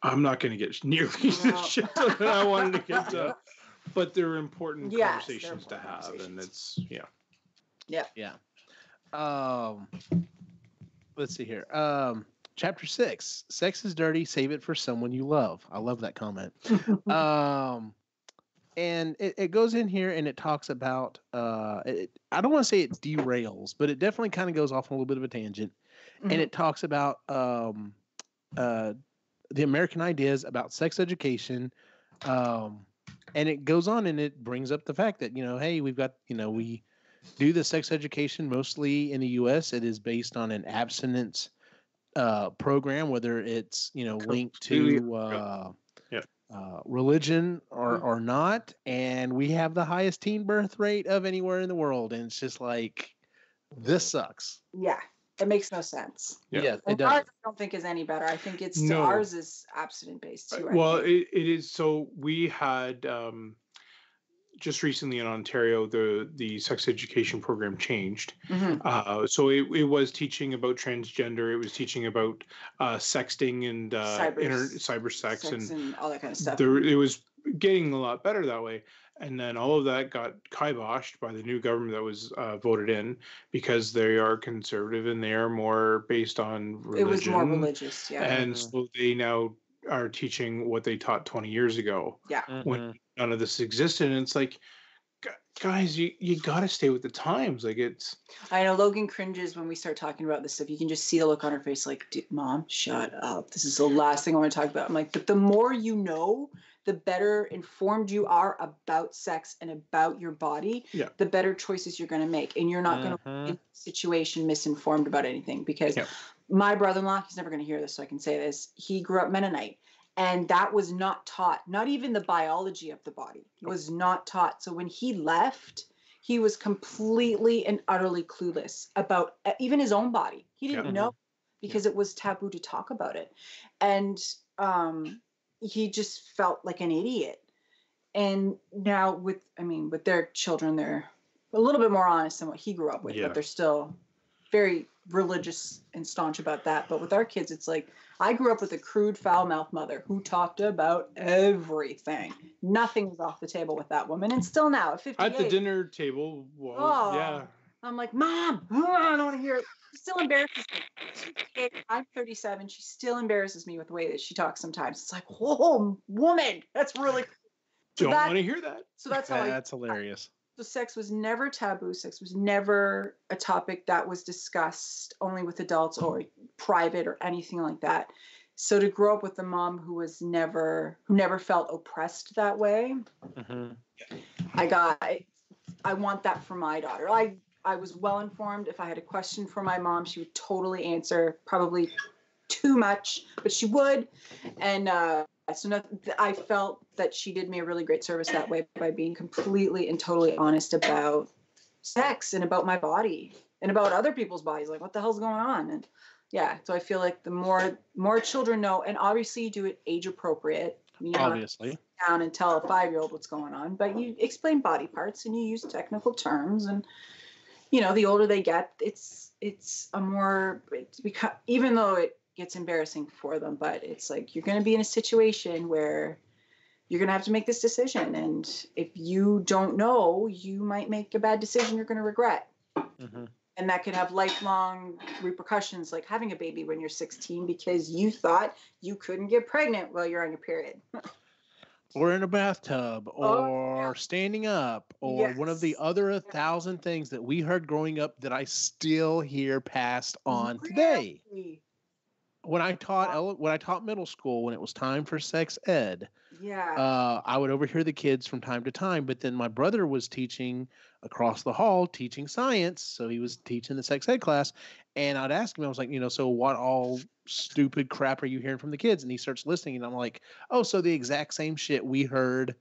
I'm not going to get nearly the shit done that I wanted to get done. But they're important conversations to have, and it's Yeah. Let's see here. Chapter 6: Sex is dirty. Save it for someone you love. I love that comment. And it goes in here and it talks about, I don't want to say it derails, but it definitely kind of goes off on a little bit of a tangent. Mm-hmm. And it talks about the American ideas about sex education. And it goes on and it brings up the fact that, hey, we've got, we do the sex education mostly in the U.S. It is based on an abstinence program, whether it's, linked to religion or not, and we have the highest teen birth rate of anywhere in the world, and it's just like, this sucks. Yeah. It makes no sense. Yeah, it And does. ours, I don't think is any better. I think it's No. ours is abstinent based too. Well, I think. it is. So we had just recently in Ontario, the sex education program changed. So it was teaching about transgender. It was teaching about sexting and cyber sex and all that kind of stuff. It was getting a lot better that way. And then all of that got kiboshed by the new government that was voted in because they are conservative and they are more based on religion. It was more religious, yeah. And so they now are teaching what they taught 20 years ago. Yeah. When none of this existed. And it's like, guys, you got to stay with the times. Like it's. I know Logan cringes when we start talking about this stuff. You can just see the look on her face like, Mom, shut up. This is the last thing I want to talk about. I'm like, but the more you know, the better informed you are about sex and about your body, the better choices you're going to make. And you're not going to be in a situation misinformed about anything because my brother-in-law, he's never going to hear this, so I can say this. He grew up Mennonite. And that was not taught. Not even the biology of the body was not taught. So when he left, he was completely and utterly clueless about even his own body. He didn't know because it was taboo to talk about it. And he just felt like an idiot. And now with their children, they're a little bit more honest than what he grew up with, but they're still very religious and staunch about that. But with our kids, it's like, I grew up with a crude, foul-mouthed mother who talked about everything. Nothing was off the table with that woman. And still now, at 58. At the dinner table, I'm like, Mom, I don't want to hear it. She still embarrasses me. I'm 37. She still embarrasses me with the way that she talks sometimes. It's like, whoa, woman, that's really don't want to hear that. So that's how that's hilarious. So sex was never taboo. Sex was never a topic that was discussed only with adults or private or anything like that. So to grow up with a mom who never felt oppressed that way, I want that for my daughter. I was well informed. If I had a question for my mom, she would totally answer, probably too much, but she would. And I felt that she did me a really great service that way by being completely and totally honest about sex and about my body and about other people's bodies. Like, what the hell's going on? And so I feel like the more children know, and obviously you do it age appropriate. Obviously. Sit down and tell a 5-year-old what's going on, but you explain body parts and you use technical terms, and the older they get, it's even though it gets embarrassing for them, but it's like you're going to be in a situation where you're going to have to make this decision, and if you don't know, you might make a bad decision you're going to regret. And that could have lifelong repercussions, like having a baby when you're 16 because you thought you couldn't get pregnant while you're on your period. Or in a bathtub, or standing up, or one of the other 1,000 things that we heard growing up that I still hear passed on today. When I taught middle school, when it was time for sex ed, I would overhear the kids from time to time. But then my brother was teaching across the hall, teaching science, so he was teaching the sex ed class. And I'd ask him, I was like, so what all stupid crap are you hearing from the kids? And he starts listening, and I'm like, oh, so the exact same shit we heard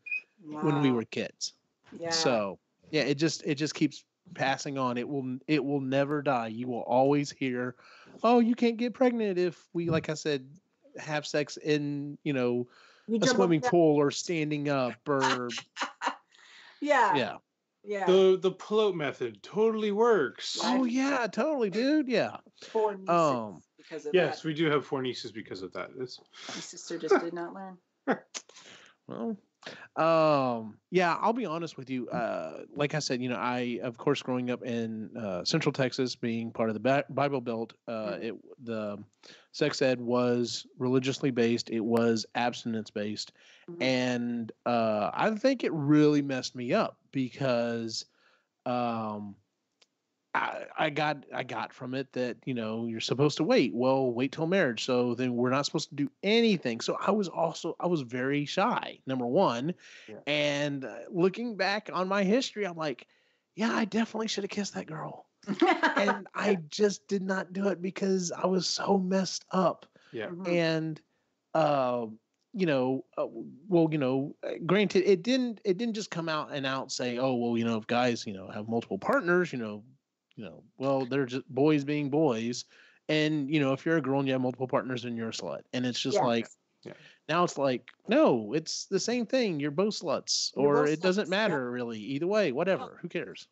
when we were kids. Yeah. So it just keeps passing on. It will never die. You will always hear, oh, you can't get pregnant if we, like I said, have sex in a swimming pool or standing up or the pull-out method totally works. Oh yeah, totally, dude. Yeah. 4 nieces because of yes, that. we do have 4 nieces because of that. My sister just did not learn. Well, I'll be honest with you. Like I said, I, of course, growing up in Central Texas, being part of the Bible Belt, the sex ed was religiously based. It was abstinence based, and I think it really messed me up because I got from it that, you're supposed to wait. Well, wait till marriage. So then we're not supposed to do anything. So I was very shy, number one. Yeah. And looking back on my history, I'm like, yeah, I definitely should have kissed that girl. And I just did not do it because I was so messed up. Yeah. And, granted, it didn't just come out and say, oh, well, if guys, have multiple partners, well, they're just boys being boys. And, if you're a girl and you have multiple partners and you're a slut. And it's just like, Yeah. now it's like, no, it's the same thing. You're both sluts. You're Or both it doesn't sluts, matter really. Either way, whatever. Who cares?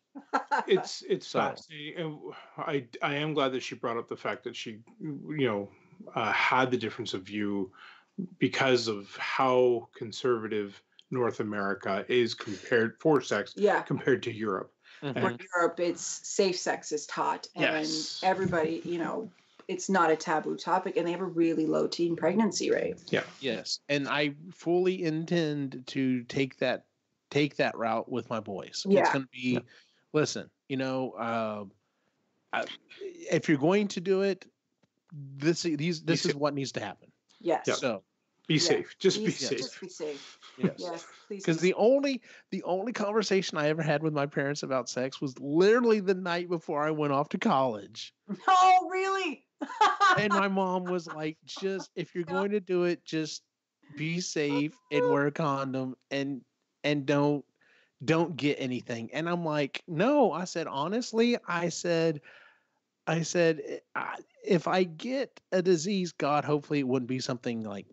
It's So- fascinating, and I am glad that she brought up the fact that she had the difference of view because of how conservative North America is compared for sex compared to Europe. Mhm. For Europe, it's safe sex is taught, and Yes. everybody, it's not a taboo topic, and they have a really low teen pregnancy rate. Yeah. Yes. And I fully intend to take that route with my boys. It's Yeah. going to be, listen, if you're going to do it, this is what needs to happen. Yes. Yeah. So Be safe. Just be Just safe. be safe. yes. Yes, please. Because the only conversation I ever had with my parents about sex was literally the night before I went off to college. Oh, really? And my mom was like, just if you're going to do it, just be safe and wear a condom and don't get anything. And I'm like, no. I said, honestly, I said, if I get a disease, God, hopefully it wouldn't be something like,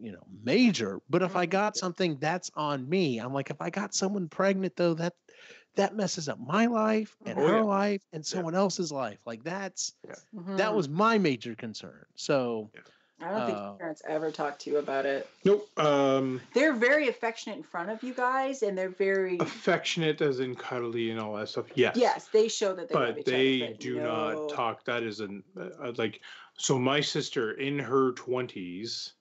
major. But if I got something, that's on me. I'm like, if I got someone pregnant, though, that messes up my life and her life and someone else's life. Like that was my major concern. So I don't think your parents ever talked to you about it. Nope. They're very affectionate in front of you guys, and they're very affectionate, as in cuddly and all that stuff. Yes. Yes, they show that they love But each they other. do not talk. That is like. So my sister in her 20s,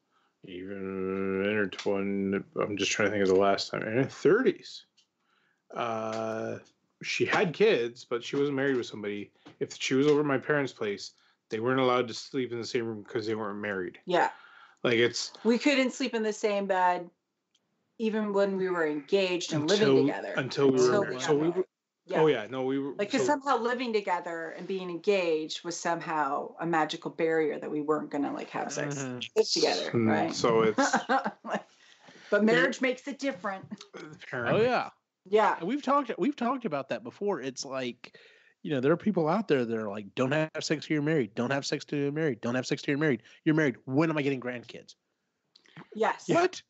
even in her 20s, I'm just trying to think of the last time, in her 30s, she had kids, but she wasn't married with somebody. If she was over at my parents' place, they weren't allowed to sleep in the same room because they weren't married. Yeah. Like we couldn't sleep in the same bed even when we were engaged and living together. Until we were married. So we were. Yeah. Oh yeah, no, we were like because somehow living together and being engaged was somehow a magical barrier that we weren't gonna like have sex together, right? So it's. But marriage makes it different. Oh yeah, yeah. And we've talked about that before. It's like, there are people out there that are like, don't have sex till you're married. Don't have sex till you're married. Don't have sex till you're married. You're married. When am I getting grandkids? Yes. What?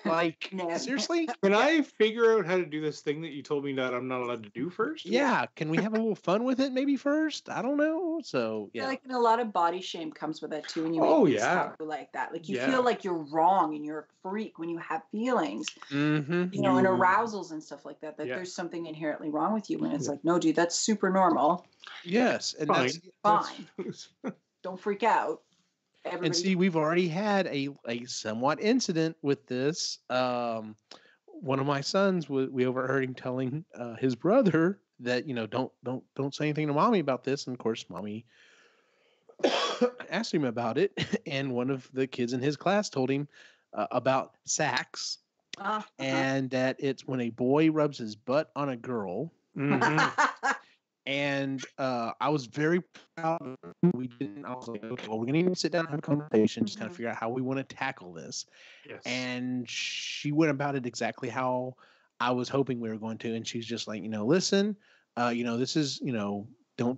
Like, seriously? Can I figure out how to do this thing that you told me that I'm not allowed to do first? Yeah. Can we have a little fun with it maybe first? I don't know. So, yeah. Like, and a lot of body shame comes with that too when you make stuff like that. Like, you feel like you're wrong and you're a freak when you have feelings, and arousals and stuff like that, there's something inherently wrong with you when it's like, no, dude, that's super normal. Yes. And fine. That's fine. Don't freak out. Everybody. And see, we've already had a somewhat incident with this. One of my sons, we overheard him telling his brother that, don't say anything to mommy about this. And of course, mommy asked him about it. And one of the kids in his class told him about sex and that it's when a boy rubs his butt on a girl. And I was very proud of her. I was like, okay, well, we're going to sit down and have a conversation, just kind of figure out how we want to tackle this. Yes. And she went about it exactly how I was hoping we were going to. And she's just like, listen, this is,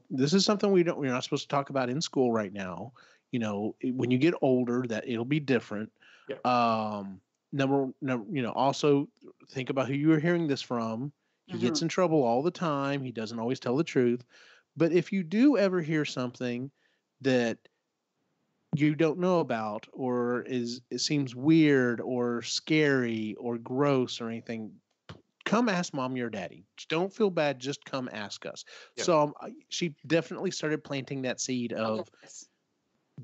this is something we're not supposed to talk about in school right now. When you get older, that it'll be different. Yeah. Also think about who you were hearing this from. He gets in trouble all the time. He doesn't always tell the truth. But if you do ever hear something that you don't know about, or it seems weird or scary or gross or anything, come ask mommy or daddy. Don't feel bad. Just come ask us. Yep. So she definitely started planting that seed of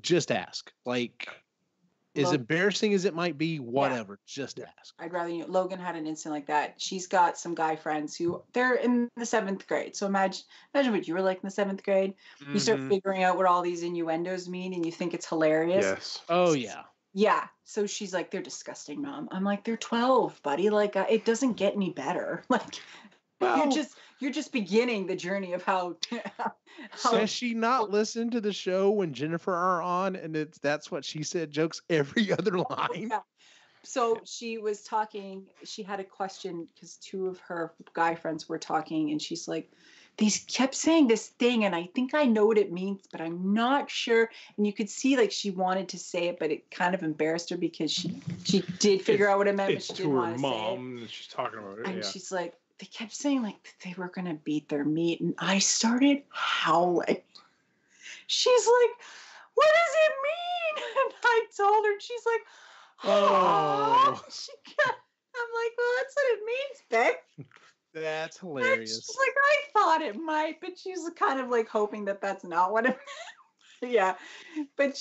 just ask. Like, as embarrassing as it might be, whatever, just ask. I'd rather Logan had an incident like that. She's got some guy friends who they're in the 7th grade. So imagine what you were like in the 7th grade. You start figuring out what all these innuendos mean, and you think it's hilarious. Yes. Oh yeah. Yeah. So she's like, "They're disgusting, Mom." I'm like, "They're 12, buddy. Like, it doesn't get any better. Like, you're just beginning the journey of how." Does she not listen to the show when Jennifer are on, and that's what she said jokes every other line? Yeah. So she was talking. She had a question because 2 of her guy friends were talking, and she's like, they kept saying this thing, and I think I know what it means, but I'm not sure. And you could see like she wanted to say it, but it kind of embarrassed her because she did figure out what it meant, but she didn't want to say it. It's to her mom that she's talking about it. And she's like, they kept saying like they were gonna beat their meat, and I started howling. She's like, what does it mean? And I told her, and she's like, oh. I'm like, well, that's what it means, babe. That's hilarious. She's like, I thought it might, but she's kind of like hoping that that's not what it meant. Yeah, but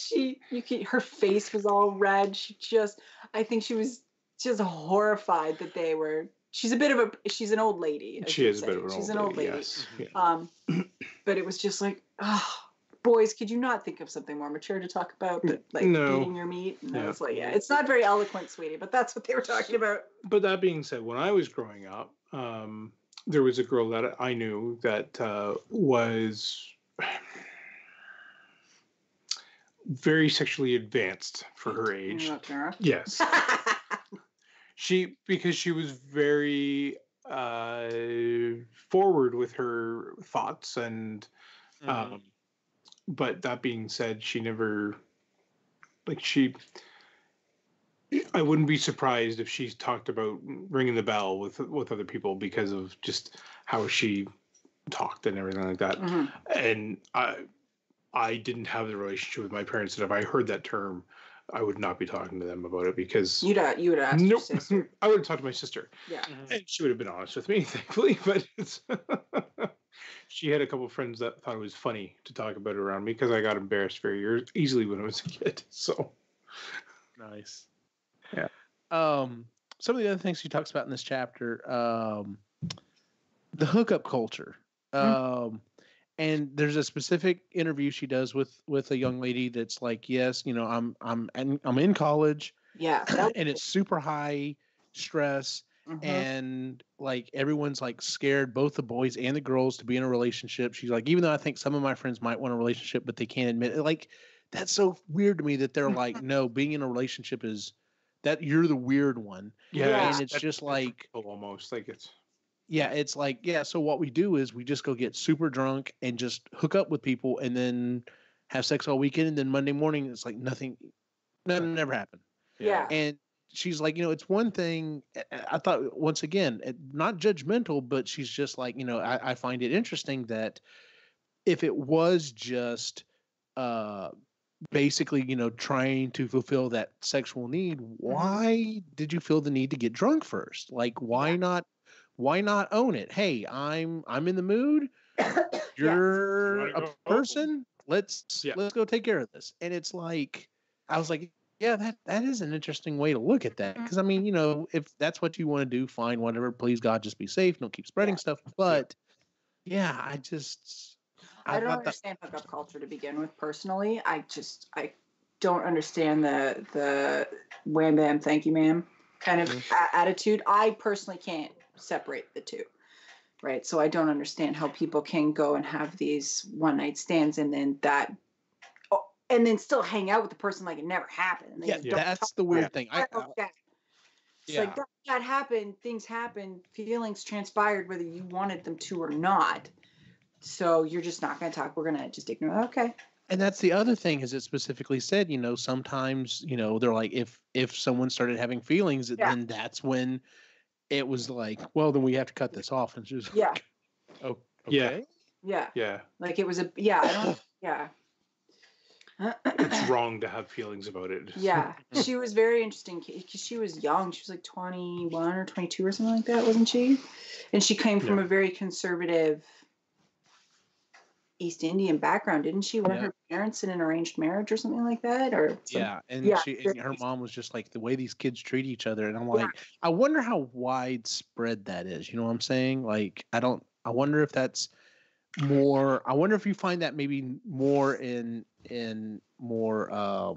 her face was all red. I think she was just horrified that they were. She's an old lady. She is a bit of an old lady. Yes. But it was just like, oh, boys, could you not think of something more mature to talk about? But like eating your meat. And I was like, yeah, it's not very eloquent, sweetie, but that's what they were talking about. But that being said, when I was growing up, there was a girl that I knew that was very sexually advanced for her age. Yes. Because she was very forward with her thoughts and but that being said, she never I wouldn't be surprised if she talked about ringing the bell with other people because of just how she talked and everything like that. Mm-hmm. And I didn't have the relationship with my parents that if I heard that term, I would not be talking to them about it because you would ask your sister. I would have talked to my sister. Yeah, and she would have been honest with me, thankfully. But she had a couple of friends that thought it was funny to talk about it around me because I got embarrassed very easily when I was a kid. So nice. Yeah. Some of the other things she talks about in this chapter, the hookup culture. And there's a specific interview she does with a young lady that's like, yes, I'm in college. Yeah. And it's super high stress. Mm-hmm. And like everyone's like scared, both the boys and the girls, to be in a relationship. She's like, even though I think some of my friends might want a relationship, but they can't admit it. Like, that's so weird to me that they're like, no, being in a relationship is that you're the weird one. Yeah. And it's just like almost like it's. Yeah, it's like, so what we do is we just go get super drunk and just hook up with people and then have sex all weekend. And then Monday morning, it's like nothing never happened. Yeah. And she's like, it's one thing. I thought, once again, not judgmental, but she's just like, I find it interesting that if it was just basically, trying to fulfill that sexual need, why did you feel the need to get drunk first? Like, why not? Why not own it? Hey, I'm in the mood. You're a person. Let's go take care of this. And it's like, I was like, yeah, that is an interesting way to look at that. Because I mean, if that's what you want to do, fine, whatever. Please God, just be safe. Don't keep spreading stuff. But yeah, I don't understand hookup culture to begin with. Personally, I don't understand the wham bam, thank you, ma'am kind of attitude. I personally can't separate the two, right? So I don't understand how people can go and have these one night stands and then still hang out with the person like it never happened. That's the weird thing. It's like that happened. Things happen. Feelings transpired whether you wanted them to or not. So you're just not going to talk. We're going to just ignore. Okay. And that's the other thing, is it specifically said, sometimes, they're like, if someone started having feelings, then that's when it was like, well, then we have to cut this off. And just like, oh, okay. Yeah. Like it was it's wrong to have feelings about it. Yeah. She was very interesting because she was young. She was like 21 or 22 or something like that, wasn't she? And she came from a very conservative East Indian background, didn't she? Were her parents in an arranged marriage or something like that? Or her mom was just like, the way these kids treat each other. And I'm like, I wonder how widespread that is. You know what I'm saying? Like, I wonder if that's more, I wonder if you find that maybe more in more, I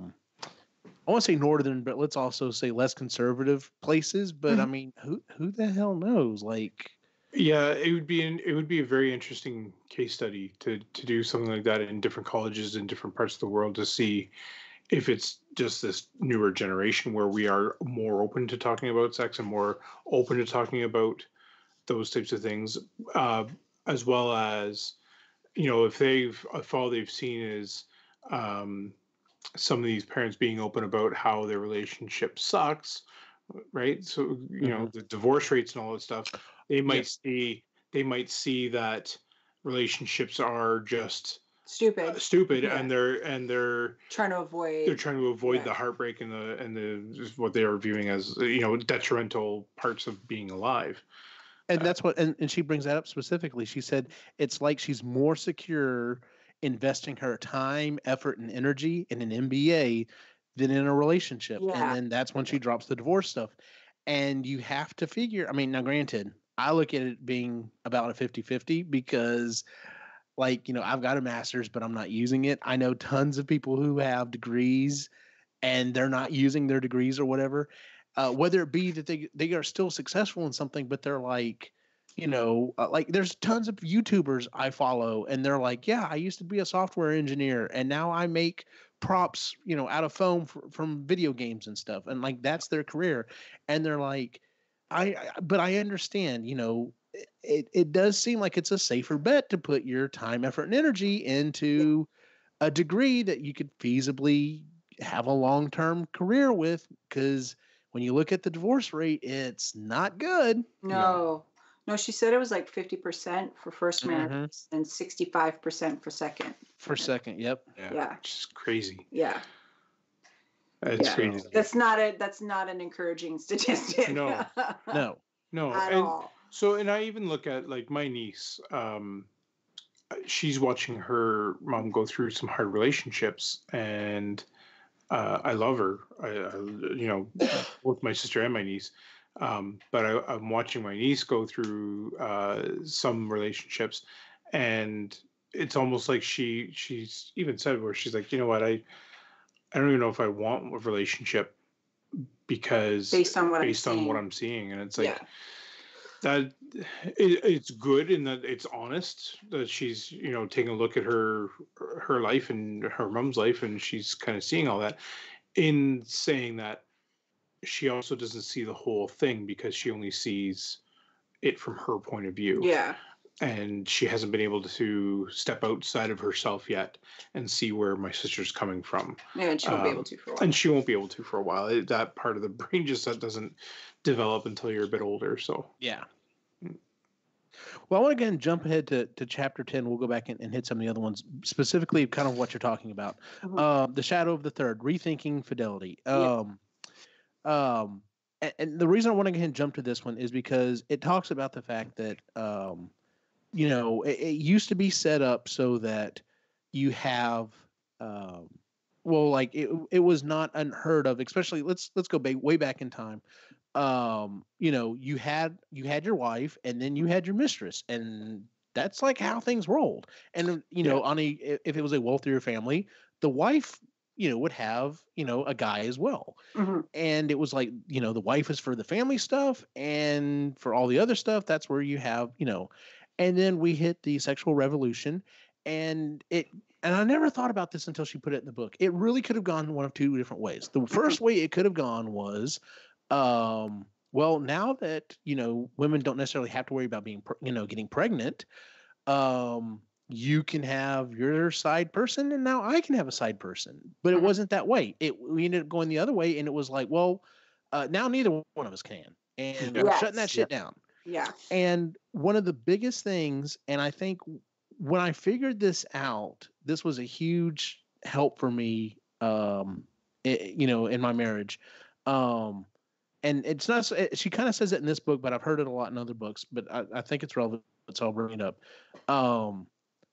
want to say northern, but let's also say less conservative places. But I mean, who the hell knows? Like, yeah, it would be a very interesting case study to do something like that in different colleges in different parts of the world to see if it's just this newer generation where we are more open to talking about sex and more open to talking about those types of things. as well as, if all they've seen is some of these parents being open about how their relationship sucks, right? So, the divorce rates and all that stuff, they might see that relationships are just stupid, Yeah. and they're trying to avoid the heartbreak and the just what they are viewing as detrimental parts of being alive. And that's what, and she brings that up specifically. She said it's like she's more secure investing her time, effort, and energy in an MBA than in a relationship. Yeah. And then that's when she drops the divorce stuff. And you have to figure, I mean, now granted, I look at it being about a 50-50 because, like, I've got a master's, but I'm not using it. I know tons of people who have degrees and they're not using their degrees or whatever. Whether it be that they are still successful in something, but they're like, like there's tons of YouTubers I follow, and they're like, yeah, I used to be a software engineer, and now I make props, out of foam from video games and stuff, and like that's their career, and they're like, but I understand, it does seem like it's a safer bet to put your time, effort, and energy into a degree that you could feasibly have a long-term career with, because when you look at the divorce rate, it's not good. No, she said it was like 50% for first marriage and 65% for second. For second, yep. Yeah. Which is crazy. Yeah. That's crazy. That's not an encouraging statistic. No. At all. So, and I even look at like my niece. She's watching her mom go through some hard relationships, and I love her. Both my sister and my niece. But I'm watching my niece go through some relationships, and it's almost like she's even said where she's like, you know what, I don't even know if I want a relationship because based on what I'm seeing, and it's like that it's good in that it's honest that she's taking a look at her life and her mom's life, and she's kind of seeing all that. In saying that, she also doesn't see the whole thing because she only sees it from her point of view. Yeah. And she hasn't been able to step outside of herself yet and see where my sister's coming from. Yeah, and she won't be able to for a while. And she won't be able to for a while. That part of the brain just doesn't develop until you're a bit older. So yeah. Well, I want to again jump ahead to chapter 10. We'll go back and hit some of the other ones, specifically kind of what you're talking about. The Shadow of the Third, Rethinking Fidelity. And the reason I want to jump to this one is because it talks about the fact that it used to be set up so that you have it was not unheard of, especially let's go way back in time. You had your wife, and then you had your mistress, and that's like how things rolled. And if it was a wealthier family, the wife would have a guy as well. And it was like the wife is for the family stuff, and for all the other stuff, that's where you have and then we hit the sexual revolution, and I never thought about this until she put it in the book. It really could have gone one of two different ways. The first way it could have gone was well, now that women don't necessarily have to worry about being getting pregnant, you can have your side person, and now I can have a side person. But it wasn't that way. We ended up going the other way, and it was like, well, now neither one of us can, and we're shutting that shit down. Yeah. And one of the biggest things, and I think when I figured this out, this was a huge help for me, in my marriage. And it's not, she kind of says it in this book, but I've heard it a lot in other books, but I think it's relevant, so I'll bring it up.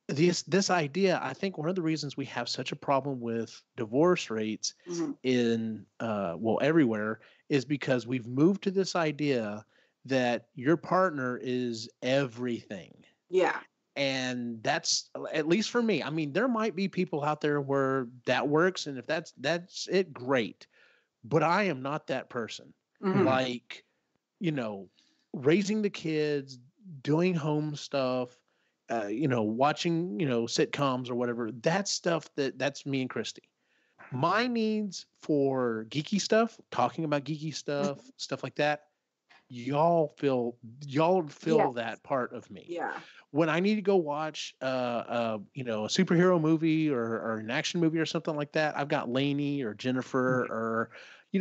This idea, I think one of the reasons we have such a problem with divorce rates in, everywhere, is because we've moved to this idea that your partner is everything. Yeah. And that's, at least for me, I mean, there might be people out there where that works, and if that's it, great. But I am not that person. Like, raising the kids, doing home stuff, watching, sitcoms or whatever, that's stuff that's me and Christy. My needs for geeky stuff, talking about geeky stuff, stuff like that, y'all feel Yes. that part of me. Yeah. When I need to go watch a superhero movie or an action movie or something like that, I've got Lainey or Jennifer or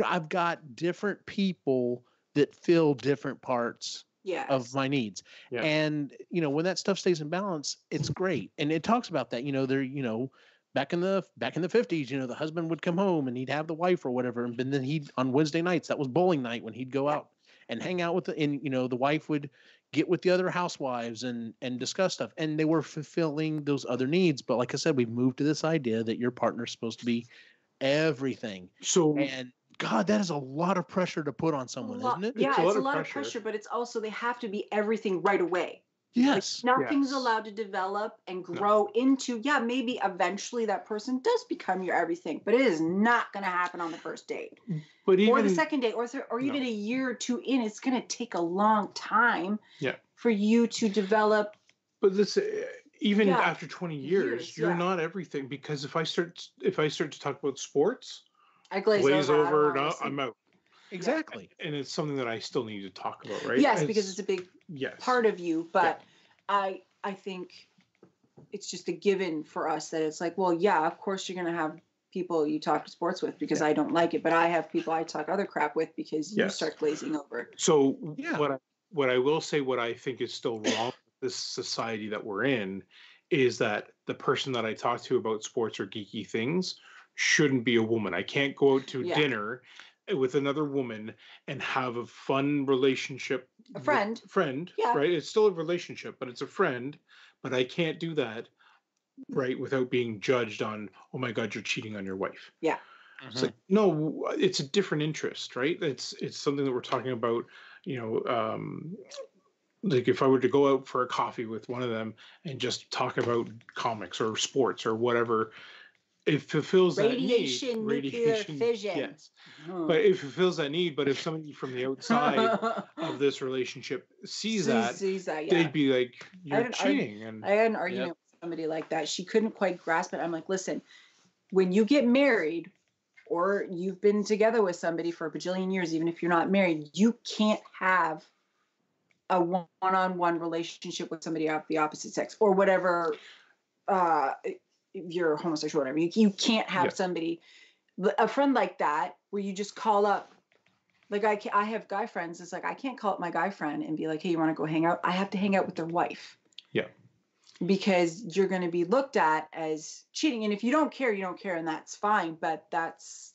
I've got different people that fill different parts of my needs. Yeah. And when that stuff stays in balance, it's great. And it talks about that, back in the 50s, the husband would come home and he'd have the wife or whatever, and then he'd on Wednesday nights, that was bowling night, when he'd go out and hang out with the wife would get with the other housewives and discuss stuff, and they were fulfilling those other needs. But like I said, we've moved to this idea that your partner's supposed to be everything. And God, that is a lot of pressure to put on someone, isn't it? Yeah, it's a lot of pressure, but it's also they have to be everything right away. Yes. Like, nothing's allowed to develop and grow into, maybe eventually that person does become your everything, but it is not going to happen on the first date. But even, or the second date, or even a year or two in. It's going to take a long time for you to develop. But this, even after 20 years, you're not everything, because if I start to talk about sports, I glaze over I'm out. Exactly. And it's something that I still need to talk about, right? Yes, because it's a big part of you. But I think it's just a given for us that it's like, well, of course you're going to have people you talk sports with, because I don't like it. But I have people I talk other crap with because you start glazing over. So what I will say, what I think is still wrong with this society that we're in, is that the person that I talk to about sports or geeky things shouldn't be a woman. I can't go out to dinner with another woman and have a fun relationship. A friend. Right? It's still a relationship, but it's a friend. But I can't do that, right, without being judged on, oh my God, you're cheating on your wife. Yeah. Mm-hmm. It's like, no, it's a different interest, right? It's something that we're talking about, like if I were to go out for a coffee with one of them and just talk about comics or sports or whatever, it fulfills radiation, that need. Nuclear fission. Yes. But it fulfills that need. But if somebody from the outside of this relationship sees that, they'd be like, you're cheating. I had an argument with somebody like that. She couldn't quite grasp it. I'm like, listen, when you get married or you've been together with somebody for a bajillion years, even if you're not married, you can't have a one-on-one relationship with somebody of the opposite sex or whatever. If you're homosexual, whatever, you can't have somebody, a friend like that, where you just call up. Like I have guy friends. It's like I can't call up my guy friend and be like, hey, you want to go hang out? I have to hang out with their wife. Yeah. Because you're going to be looked at as cheating, and if you don't care, you don't care, and that's fine. But that's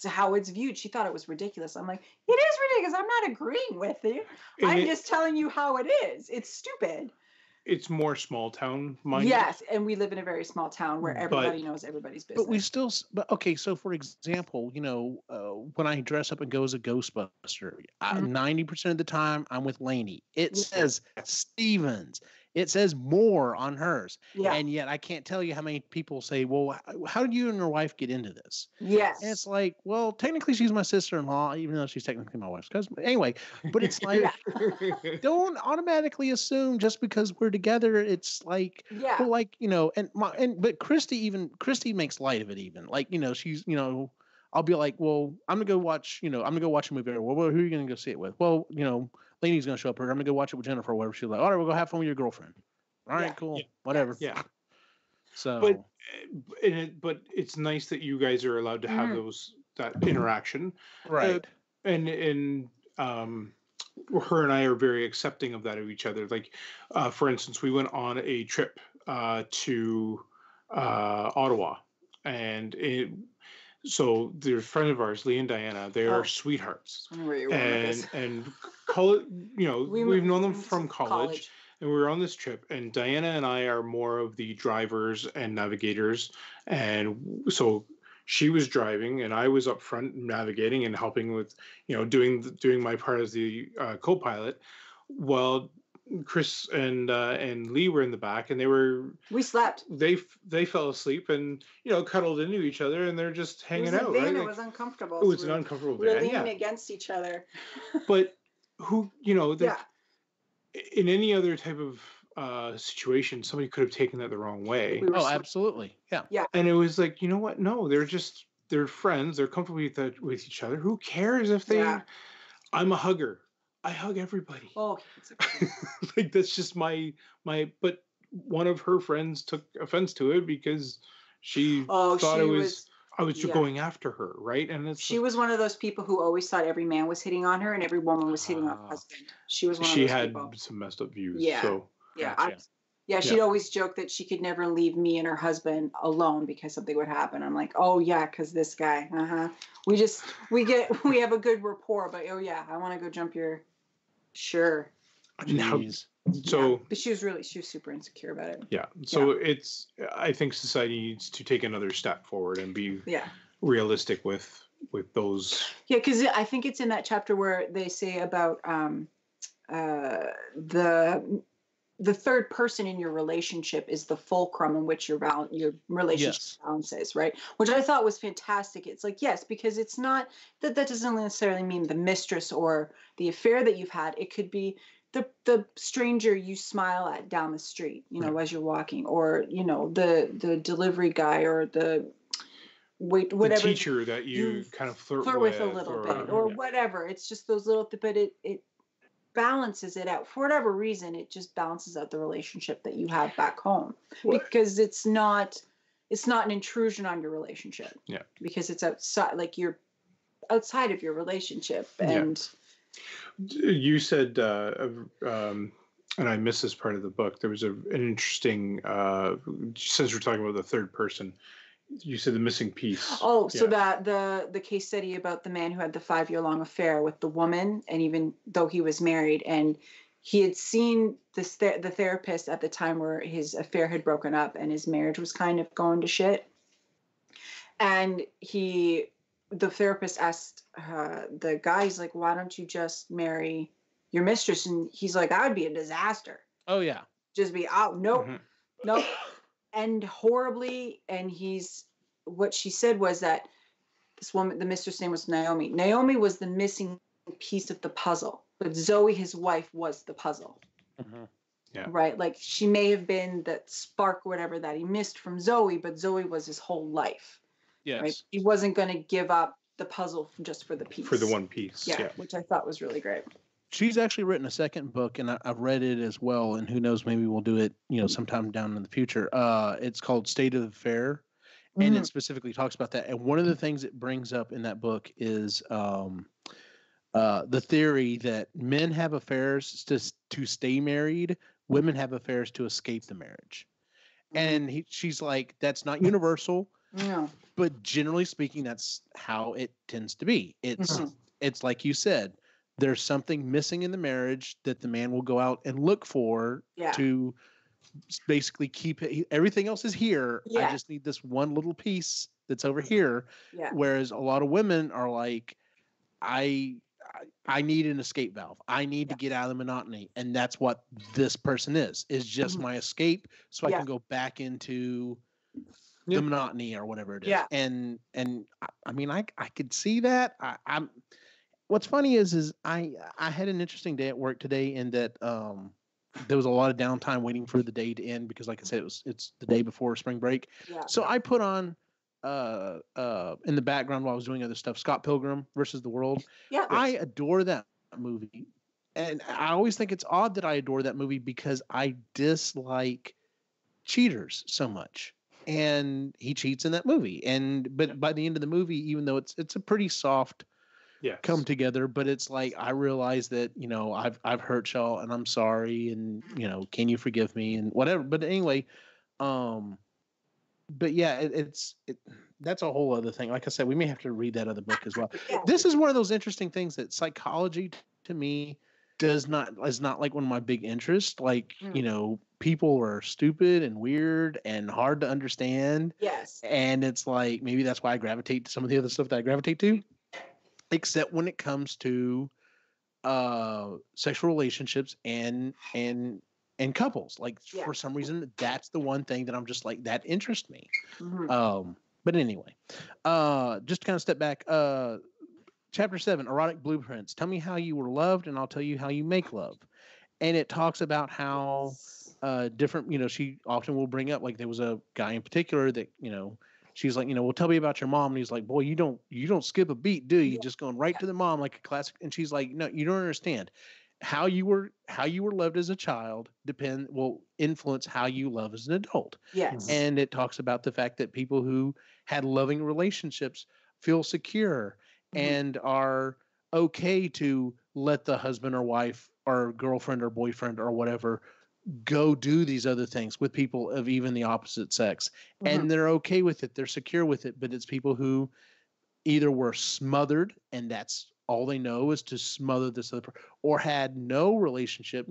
how it's viewed. She thought it was ridiculous. I'm like, it is ridiculous. I'm not agreeing with you. I'm just telling you how it is. It's stupid. It's more small town minded. Yes, and we live in a very small town where everybody knows everybody's business. But we still, okay. So, for example, when I dress up and go as a Ghostbuster, 90% of the time I'm with Lainey. It says Stevens. It says Moore on hers. Yeah. And yet I can't tell you how many people say, well, how did you and your wife get into this? Yes. And it's like, well, technically she's my sister-in-law, even though she's technically my wife's cousin. But anyway, but it's like, don't automatically assume just because we're together, it's like, well, like, but Christy makes light of it even. Like, she's, I'll be like, well, I'm gonna go watch a movie. Well, who are you gonna go see it with? Well, Lainey's gonna show up here. I'm gonna go watch it with Jennifer or whatever. She's like, all right, we'll go have fun with your girlfriend. All right, cool, whatever. Yeah. So, but it's nice that you guys are allowed to have that interaction, right? And her and I are very accepting of that of each other. Like, for instance, we went on a trip to Ottawa, and so they're a friend of ours, Lee and Diana. They are sweethearts, and college. We've known them from college, and we were on this trip. And Diana and I are more of the drivers and navigators, and so she was driving, and I was up front navigating and helping with, doing my part as the co-pilot. Well, Chris and Lee were in the back, and we slept. They fell asleep and cuddled into each other, and they're just hanging out. Right? It was uncomfortable. It was an uncomfortable van. We're leaning against each other. But in any other type of situation, somebody could have taken that the wrong way. Absolutely, yeah. And it was like, you know what? No, they're friends. They're comfortable with each other. Who cares if they? I'm a hugger. I hug everybody. Oh, like that's just my. But one of her friends took offense to it because she thought I was going after her, right? And she was one of those people who always thought every man was hitting on her and every woman was hitting on her husband. She was one of those people. She had some messed up views. Yeah. So. Yeah. Gotcha. She'd always joke that she could never leave me and her husband alone because something would happen. I'm like, oh yeah, because this guy. We have a good rapport, but oh yeah, I want to go jump your. Sure. Jeez. So. But she was super insecure about it. Yeah. So I think society needs to take another step forward and be realistic with those. Yeah, because I think it's in that chapter where they say about the third person in your relationship is the fulcrum in which your relationship balances, right? Which I thought was fantastic. It's like, yes, because it's not that doesn't necessarily mean the mistress or the affair that you've had. It could be the stranger you smile at down the street, as you're walking, or, the delivery guy or the whatever. The teacher that you kind of flirt with a little bit or whatever. It's just those little, but it balances it out for whatever reason. It just balances out the relationship that you have back home because it's not an intrusion on your relationship. Yeah, because it's outside, like you're outside of your relationship. And you said, and I missed this part of the book. There was an interesting, since we're talking about the third person. You said the missing piece. Oh, so that the case study about the man who had the 5-year-long affair with the woman, and even though he was married, and he had seen the therapist at the time where his affair had broken up and his marriage was kind of going to shit. And the therapist asked the guy, he's like, "Why don't you just marry your mistress?" And he's like, "That would be a disaster." Oh yeah, just be out. Nope, nope. End horribly. And what she said was that this woman, the mistress name was Naomi. Naomi was the missing piece of the puzzle, but Zoe, his wife, was the puzzle. Yeah. Right. Like she may have been that spark or whatever that he missed from Zoe, but Zoe was his whole life. Yes. Right? He wasn't going to give up the puzzle just for the piece. For the one piece. Yeah. Which I thought was really great. She's actually written a second book, and I've read it as well. And who knows, maybe we'll do it, sometime down in the future. It's called State of the Affair, and it specifically talks about that. And one of the things it brings up in that book is the theory that men have affairs to stay married, women have affairs to escape the marriage. And she's like, that's not universal, but generally speaking, that's how it tends to be. It's like you said. There's something missing in the marriage that the man will go out and look for to basically keep it. Everything else is here. I just need this one little piece that's over here. Yeah. Whereas a lot of women are like, I need an escape valve. I need to get out of the monotony. And that's what this person is just my escape. So I can go back into the monotony or whatever it is. Yeah. And I mean, I could see that. What's funny is I had an interesting day at work today in that there was a lot of downtime waiting for the day to end because, like I said, it's the day before spring break. Yeah. So I put on in the background while I was doing other stuff, Scott Pilgrim versus the World. Yeah. I adore that movie, and I always think it's odd that I adore that movie because I dislike cheaters so much. And he cheats in that movie, but by the end of the movie, even though it's a pretty soft. Come together, but it's like I realize that I've hurt y'all and I'm sorry, and can you forgive me and whatever. But anyway, but yeah, that's a whole other thing. Like I said, we may have to read that other book as well. This is one of those interesting things that psychology to me is not like one of my big interests. Like people are stupid and weird and hard to understand. Yes, and it's like maybe that's why I gravitate to some of the other stuff that I gravitate to. Except when it comes to sexual relationships and couples, like for some reason that's the one thing that I'm just like that interests me. But anyway, just to kind of step back. Chapter 7, Erotic Blueprints. Tell me how you were loved, and I'll tell you how you make love. And it talks about how different. She often will bring up like there was a guy in particular that she's like, well, tell me about your mom. And he's like, boy, you don't skip a beat, do you? Yeah. Just going right to the mom like a classic. And she's like, no, you don't understand. How you were loved as a child will influence how you love as an adult. Yes. And it talks about the fact that people who had loving relationships feel secure and are okay to let the husband or wife or girlfriend or boyfriend or whatever go do these other things with people of even the opposite sex. And they're okay with it. They're secure with it. But it's people who either were smothered and that's all they know is to smother this other person, or had no relationship,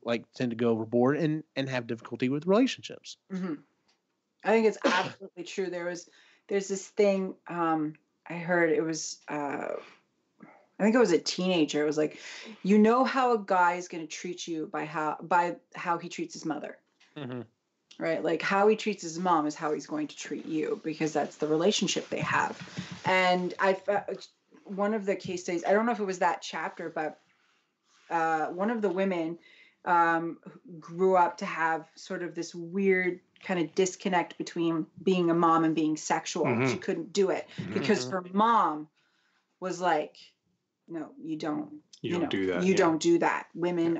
like tend to go overboard and have difficulty with relationships. I think it's absolutely true. There's this thing I heard. It was I think it was a teenager. It was like, how a guy is going to treat you by how he treats his mother. Right? Like how he treats his mom is how he's going to treat you, because that's the relationship they have. And one of the case studies, I don't know if it was that chapter, but one of the women grew up to have sort of this weird kind of disconnect between being a mom and being sexual. She couldn't do it because her mom was like, no, you don't. You don't do that. You don't do that. Women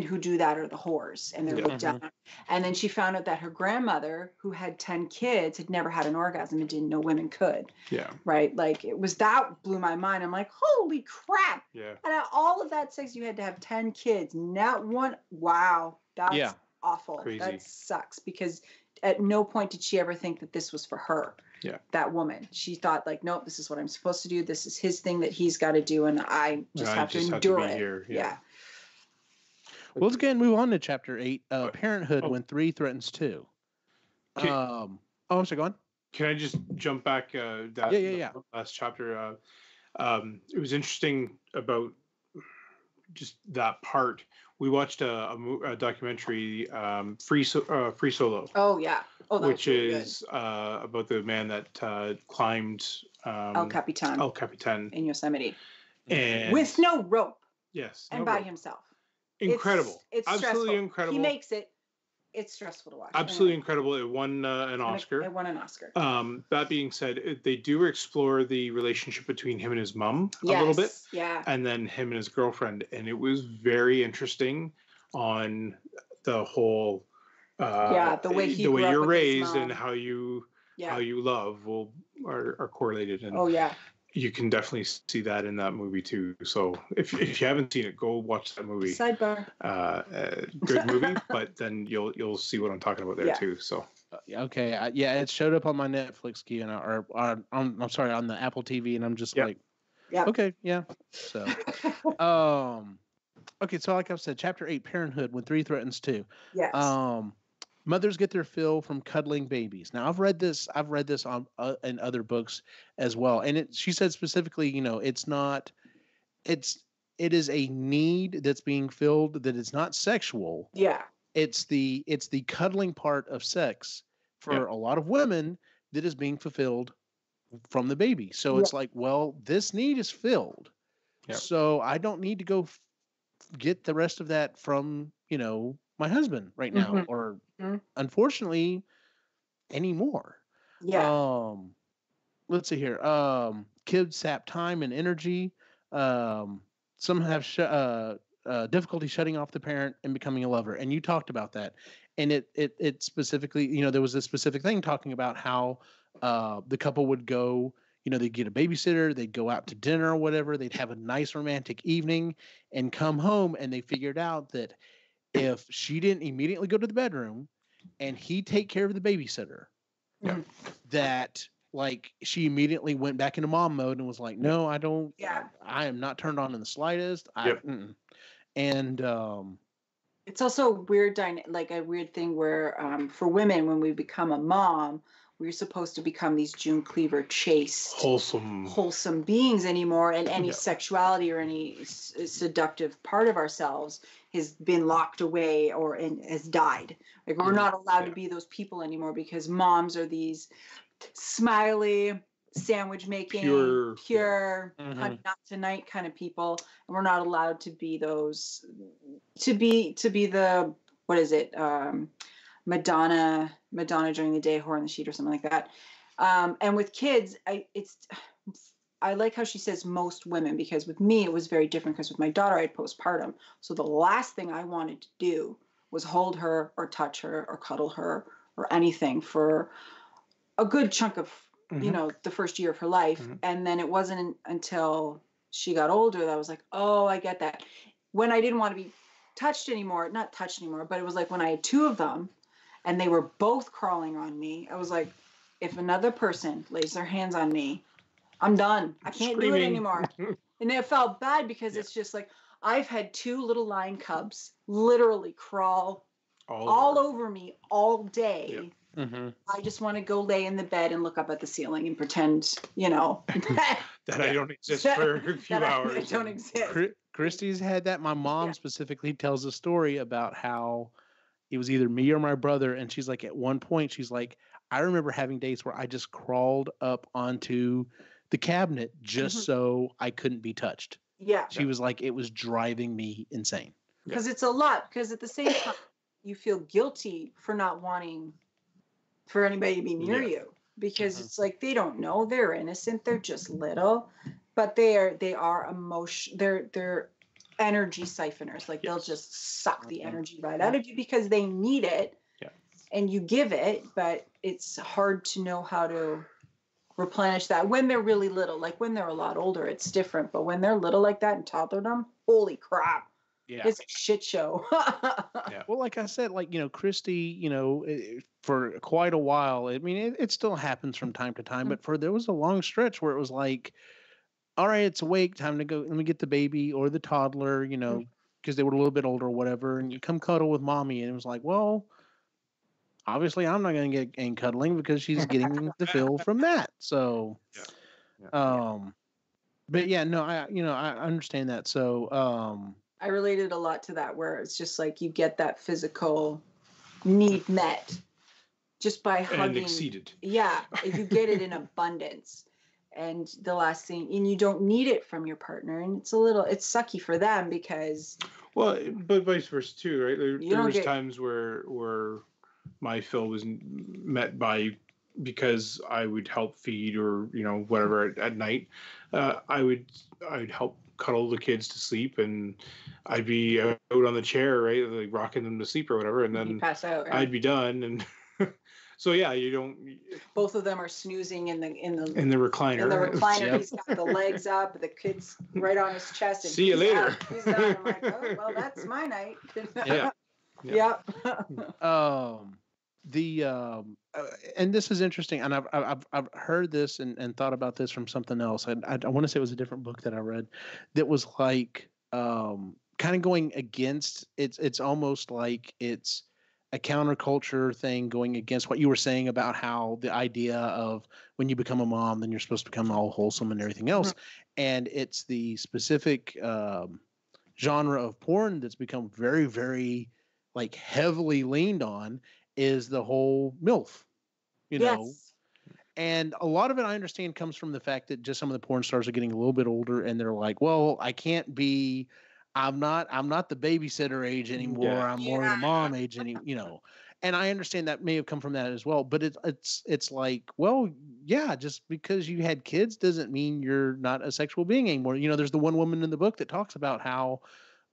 who do that are the whores, and they're looked down. And then she found out that her grandmother, who had 10 kids, had never had an orgasm and didn't know women could. Yeah. Right. Like that blew my mind. I'm like, holy crap. Yeah. And out all of that sex, you had to have 10 kids. Not one. Wow. That's awful. Crazy. That sucks, because at no point did she ever think that this was for her. Yeah. That woman. She thought like, nope, this is what I'm supposed to do. This is his thing that he's got to do. And I just have to endure it. Here. Yeah. Well, let's go ahead and move on to chapter 8, Parenthood When 3 Threatens 2. I'm sorry, go on. Can I just jump back? Last chapter. It was interesting about just that part. We watched a documentary, Free Solo. Oh yeah. Which is about the man that climbed El Capitan in Yosemite, and with no rope. Yes, and by himself. Incredible! It's absolutely stressful. Incredible. He makes it. It's stressful to watch. Absolutely incredible. It won an Oscar. It won an Oscar. That being said, they do explore the relationship between him and his mom a little bit. Yeah. And then him and his girlfriend, and it was very interesting on the whole. The way you're raised and how you love are correlated, and you can definitely see that in that movie too. So if you haven't seen it, go watch that movie. Sidebar. Good movie, but then you'll see what I'm talking about there too. So okay, it showed up on my Netflix queue and I'm sorry, on the Apple TV, and I'm just like, okay, yeah. So okay, so like I've said, chapter 8, Parenthood When 3 Threatens 2. Yes. Mothers get their fill from cuddling babies. Now, I've read this on in other books as well, and she said specifically, it is a need that's being filled, that it's not sexual. Yeah, it's the cuddling part of sex for a lot of women that is being fulfilled from the baby. So it's like, well, this need is filled, so I don't need to go get the rest of that from my husband right now, or unfortunately anymore. Let's see here. Kids sap time and energy. Some have difficulty shutting off the parent and becoming a lover, and you talked about that. And it specifically, there was a specific thing talking about how the couple would go, they'd get a babysitter, they'd go out to dinner or whatever, they'd have a nice romantic evening and come home, and they figured out that if she didn't immediately go to the bedroom and he take care of the babysitter, that like she immediately went back into mom mode and was like, no, I don't, I am not turned on in the slightest. And it's also weird, like a weird thing where for women, when we become a mom, we're supposed to become these June Cleaver chaste, wholesome beings anymore, and any sexuality or any seductive part of ourselves has been locked away and has died. Like we're not allowed to be those people anymore, because moms are these smiley, sandwich making, pure honey not tonight kind of people, and we're not allowed to be those, to be the, what is it, Madonna during the day, whore in the sheet, or something like that. And with kids, I like how she says most women, because with me, it was very different, because with my daughter, I had postpartum. So the last thing I wanted to do was hold her or touch her or cuddle her or anything for a good chunk of, the first year of her life. And then it wasn't until she got older that I was like, oh, I get that. When I didn't want to be not touched anymore, but it was like when I had two of them and they were both crawling on me, I was like, if another person lays their hands on me, I'm done. I can't do it anymore. And it felt bad because it's just like, I've had two little lion cubs literally crawl all over me all day. I just want to go lay in the bed and look up at the ceiling and pretend, that I don't exist for a few hours. I don't exist. Christy's had that. My mom specifically tells a story about how it was either me or my brother. And she's like, at one point, she's like, I remember having days where I just crawled up onto the cabinet just so I couldn't be touched. Yeah. She was like, it was driving me insane. Because it's a lot. Because at the same time, you feel guilty for not wanting for anybody to be near you. Because it's like, they don't know. They're innocent. They're just little. But they are emotion. They're energy siphoners. Like they'll just suck the energy right out of you because they need it. Yeah. And you give it, but it's hard to know how to replenish that when they're really little. Like when they're a lot older, it's different. But when they're little like that and toddlerdom, holy crap. Yeah. It's a shit show. Yeah. Well, like I said, Christy, for quite a while, I mean, it still happens from time to time, but there was a long stretch where it was like, all right, it's awake, time to go. Let me get the baby or the toddler, because they were a little bit older or whatever, and you come cuddle with mommy. And it was like, well, obviously I'm not going to get any cuddling because she's getting the fill from that. So, but yeah, no, I understand that. So, I related a lot to that, where it's just like you get that physical need met just by hugging. And exceeded. Yeah, you get it in abundance. And the last thing, and you don't need it from your partner, and it's sucky for them because. Well, but vice versa too, right? There was times where my fill was met because I would help feed or whatever at night. I would help cuddle the kids to sleep, and I'd be out on the chair, right, like rocking them to sleep or whatever, and then you pass out, right? I'd be done, and so yeah, you don't. Both of them are snoozing in the recliner. In the recliner, yep. He's got the legs up, the kid's right on his chest. And see you later. He's done. I'm like, oh well, that's my night. Yeah. And this is interesting, and I've heard this and thought about this from something else. I want to say it was a different book that I read that was like kind of going against. It's almost like it's a counterculture thing going against what you were saying about how the idea of when you become a mom, then you're supposed to become all wholesome and everything else. And it's the specific genre of porn that's become very, very like heavily leaned on is the whole MILF, know. And a lot of it I understand comes from the fact that just some of the porn stars are getting a little bit older and they're like, well, I'm not the babysitter age anymore. Yeah. I'm more the mom age, and I understand that may have come from that as well. But it's like, well, yeah, just because you had kids doesn't mean you're not a sexual being anymore. There's the one woman in the book that talks about how,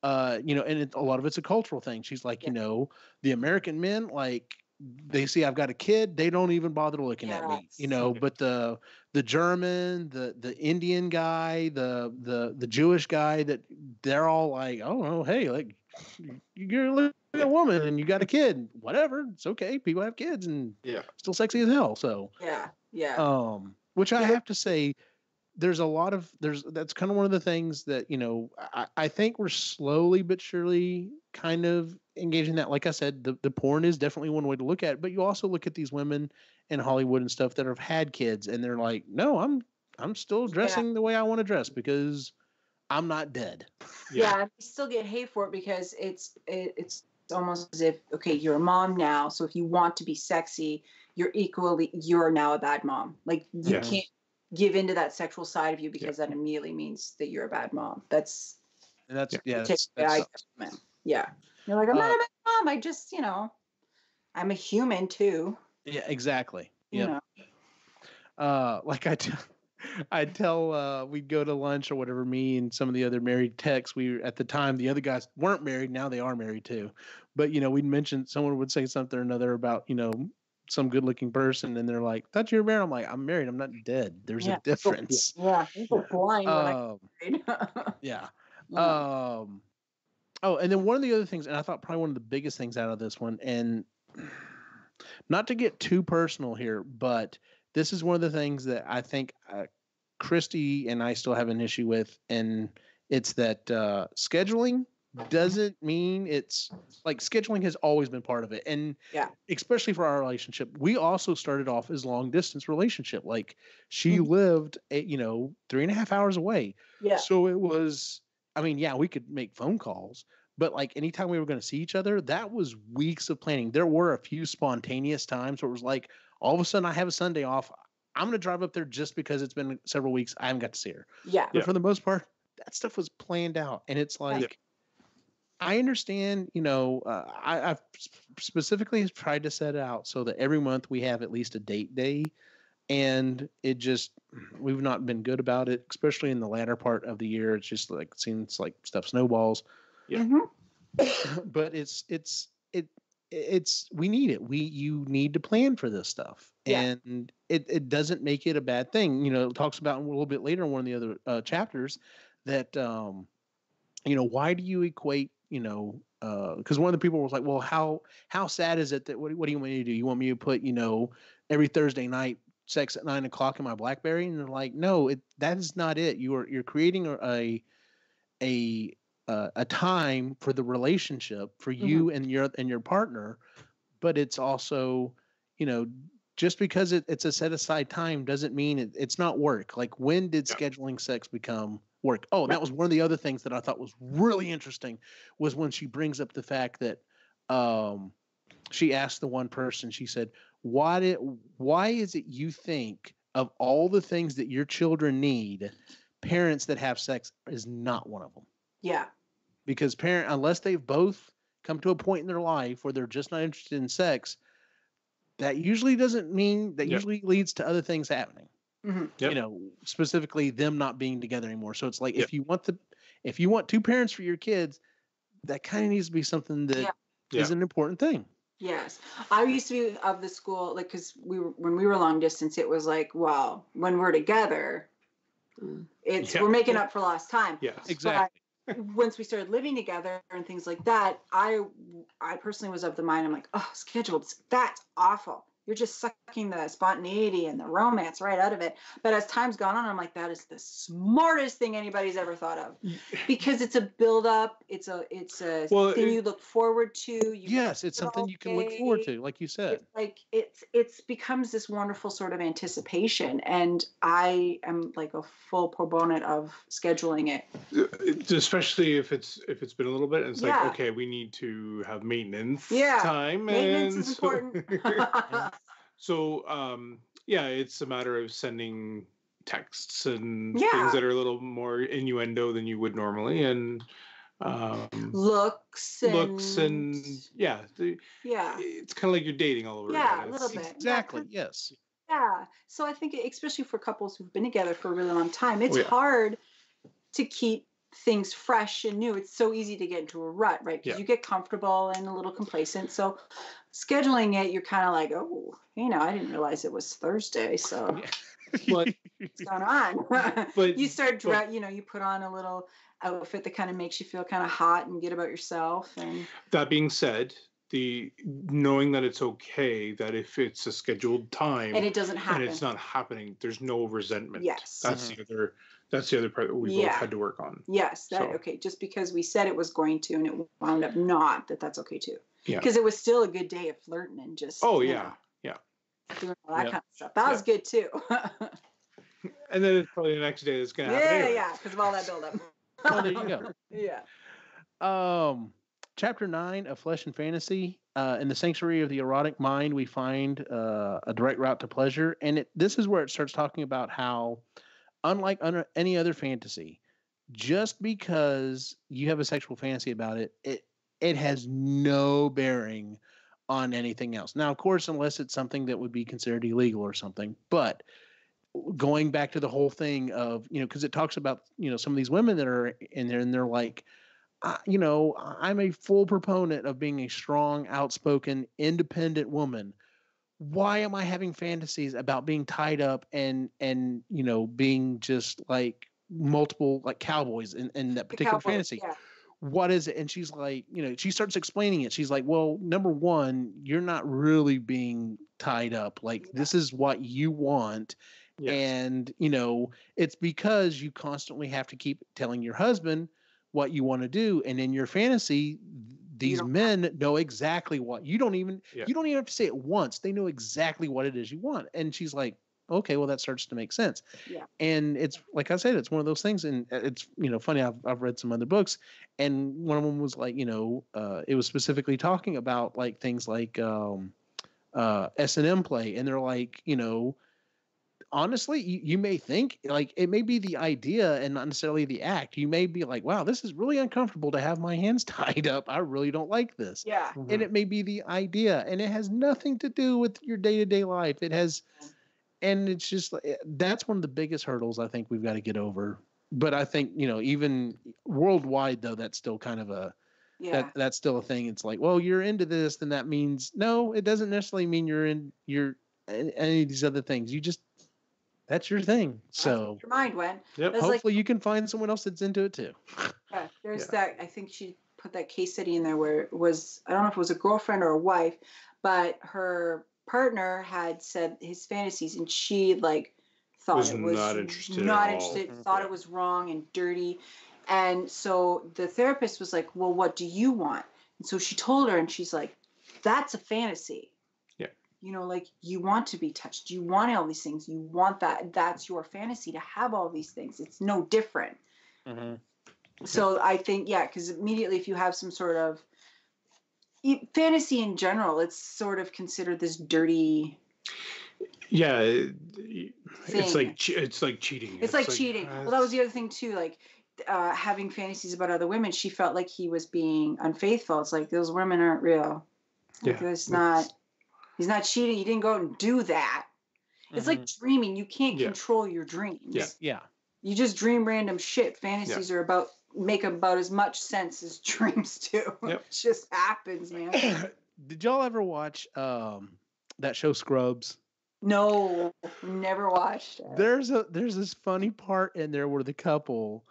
and a lot of it's a cultural thing. She's like, the American men, like, they see I've got a kid, they don't even bother looking at me, but the German, the Indian guy, the Jewish guy, that they're all like, oh, hey, like you're a woman and you got a kid, whatever, it's okay. People have kids and still sexy as hell. So which I have to say, that's kind of one of the things that, I think we're slowly but surely kind of engaging that. Like I said, the porn is definitely one way to look at it, but you also look at these women in Hollywood and stuff that have had kids and they're like, no, I'm still dressing the way I want to dress because I'm not dead. Yeah. I still get hate for it because it's almost as if, okay, you're a mom now. So if you want to be sexy, you're now a bad mom. Like you can't give into that sexual side of you because that immediately means that you're a bad mom. That's You're like, I'm not a bad mom. I just, I'm a human too. Yeah, exactly. Yeah. Like I tell we'd go to lunch or whatever, me and some of the other married techs, at the time, the other guys weren't married. Now they are married too. But, we'd mention, someone would say something or another about, some good looking person. And they're like, thought you were married. I'm like, I'm married. I'm not dead. There's a difference. Yeah. People blind when I married. Yeah. Yeah. Oh, and then one of the other things, and I thought probably one of the biggest things out of this one, and not to get too personal here, but this is one of the things that I think Christy and I still have an issue with, and it's that scheduling doesn't mean it's like scheduling has always been part of it. And especially for our relationship, we also started off as long distance relationship. Like she lived, 3.5 hours away. Yeah. So it was, we could make phone calls, but like anytime we were going to see each other, that was weeks of planning. There were a few spontaneous times where it was like, all of a sudden I have a Sunday off. I'm going to drive up there just because it's been several weeks. I haven't got to see her. Yeah. But for the most part, that stuff was planned out. And it's like, I understand, I've specifically tried to set it out so that every month we have at least a date day. And we've not been good about it, especially in the latter part of the year. It's just like, it seems like stuff snowballs. Yeah. But we need it. You need to plan for this stuff. Yeah. And it doesn't make it a bad thing. It talks about a little bit later in one of the other chapters that, why do you equate, because one of the people was like, well, how sad is it that, what do you want me to do? You want me to put, every Thursday night sex at 9:00 in my BlackBerry? And they're like, no, that is not it. You're creating a time for the relationship for you and your partner, but it's also, just because it's a set aside time doesn't mean it's not work. Like, when did scheduling sex become work? Oh, that was one of the other things that I thought was really interesting, was when she brings up the fact that she asked the one person, she said, why is it you think of all the things that your children need, parents that have sex is not one of them? Yeah. Because unless they've both come to a point in their life where they're just not interested in sex, that usually doesn't mean that usually leads to other things happening. Specifically them not being together anymore. So it's like, if you want two parents for your kids, that kind of needs to be something that is an important thing. Yes. I used to be of the school, like, because when we were long distance, it was like, well, when we're together, we're making up for lost time. Yes, exactly. But once we started living together and things like that, I personally was of the mind, I'm like, oh, scheduled, that's awful. You're just sucking the spontaneity and the romance right out of it. But as time's gone on, I'm like, that is the smartest thing anybody's ever thought of, because it's a build-up. It's a thing you look forward to. It's something you can look forward to, like you said. It's becomes this wonderful sort of anticipation, and I am like a full proponent of scheduling it. Especially if it's been a little bit, and it's like, okay, we need to have maintenance time. Maintenance is important. So, it's a matter of sending texts and things that are a little more innuendo than you would normally, and looks and it's kind of like you're dating all over again. again. A little bit. Exactly. Yes. Yeah. So I think, especially for couples who've been together for a really long time, it's hard to keep things fresh and new. It's so easy to get into a rut, right? Because you get comfortable and a little complacent. So scheduling it, you're kind of like, oh, I didn't realize it was Thursday. So what's going on? But you start, you put on a little outfit that kind of makes you feel kind of hot and good about yourself. And that being said, the knowing that it's okay, that if it's a scheduled time and it doesn't happen and it's not happening, there's no resentment. Yes. That's the other part that we both had to work on. Yes. Okay. Just because we said it was going to and it wound up not, that's okay too. Yeah. Because it was still a good day of flirting and just doing all that kind of stuff. That was good too. And then it's probably the next day that's going to happen. Anyway. Because of all that buildup. Well, there you go. Yeah. Chapter 9 of Flesh and Fantasy. In the sanctuary of the erotic mind, we find a direct route to pleasure. And this is where it starts talking about how, unlike any other fantasy, just because you have a sexual fantasy about it, it has no bearing on anything else. Now, of course, unless it's something that would be considered illegal or something. But going back to the whole thing of, because it talks about, some of these women that are in there and they're like, I'm a full proponent of being a strong, outspoken, independent woman. Why am I having fantasies about being tied up and being just like multiple like cowboys in that particular fantasy? Yeah. What is it? And she's like, she starts explaining it. She's like, well, number one, you're not really being tied up. Like, this is what you want. Yes. And, it's because you constantly have to keep telling your husband what you want to do. And in your fantasy, these men know exactly what you don't even have to say it once. They know exactly what it is you want. And she's like, okay, well, that starts to make sense. Yeah. And it's like I said, it's one of those things. And it's, funny. I've read some other books, and one of them was like, it was specifically talking about like things like S&M play. And they're like, honestly, you may think like it may be the idea and not necessarily the act. You may be like, wow, this is really uncomfortable to have my hands tied up. I really don't like this. Yeah. Mm-hmm. And it may be the idea, and it has nothing to do with your day-to-day life. It has, and it's just, that's one of the biggest hurdles I think we've got to get over. But I think, even worldwide though, that's still kind of that's still a thing. It's like, well, you're into this, then that means, no, it doesn't necessarily mean you're in any of these other things. That's your thing. So your mind went. Yep. Hopefully you can find someone else that's into it too. Yeah. There's that. I think she put that case study in there where it was, I don't know if it was a girlfriend or a wife, but her partner had said his fantasies and she like thought it was not interested, thought it was wrong and dirty. And so the therapist was like, well, what do you want? And so she told her, and she's like, that's a fantasy. Like you want to be touched. You want all these things. You want that. That's your fantasy to have all these things. It's no different. Mm-hmm. So I think, because immediately if you have some sort of fantasy in general, it's sort of considered this dirty. Yeah. Thing. It's like cheating. It's like cheating. Well, that was the other thing too. Like having fantasies about other women, she felt like he was being unfaithful. It's like those women aren't real. Like, he's not cheating. He didn't go out and do that. It's like dreaming. You can't control your dreams. Yeah. You just dream random shit. Fantasies are make about as much sense as dreams do. Yep. It just happens, man. Did y'all ever watch that show Scrubs? No, never watched it. There's this funny part in there where the couple,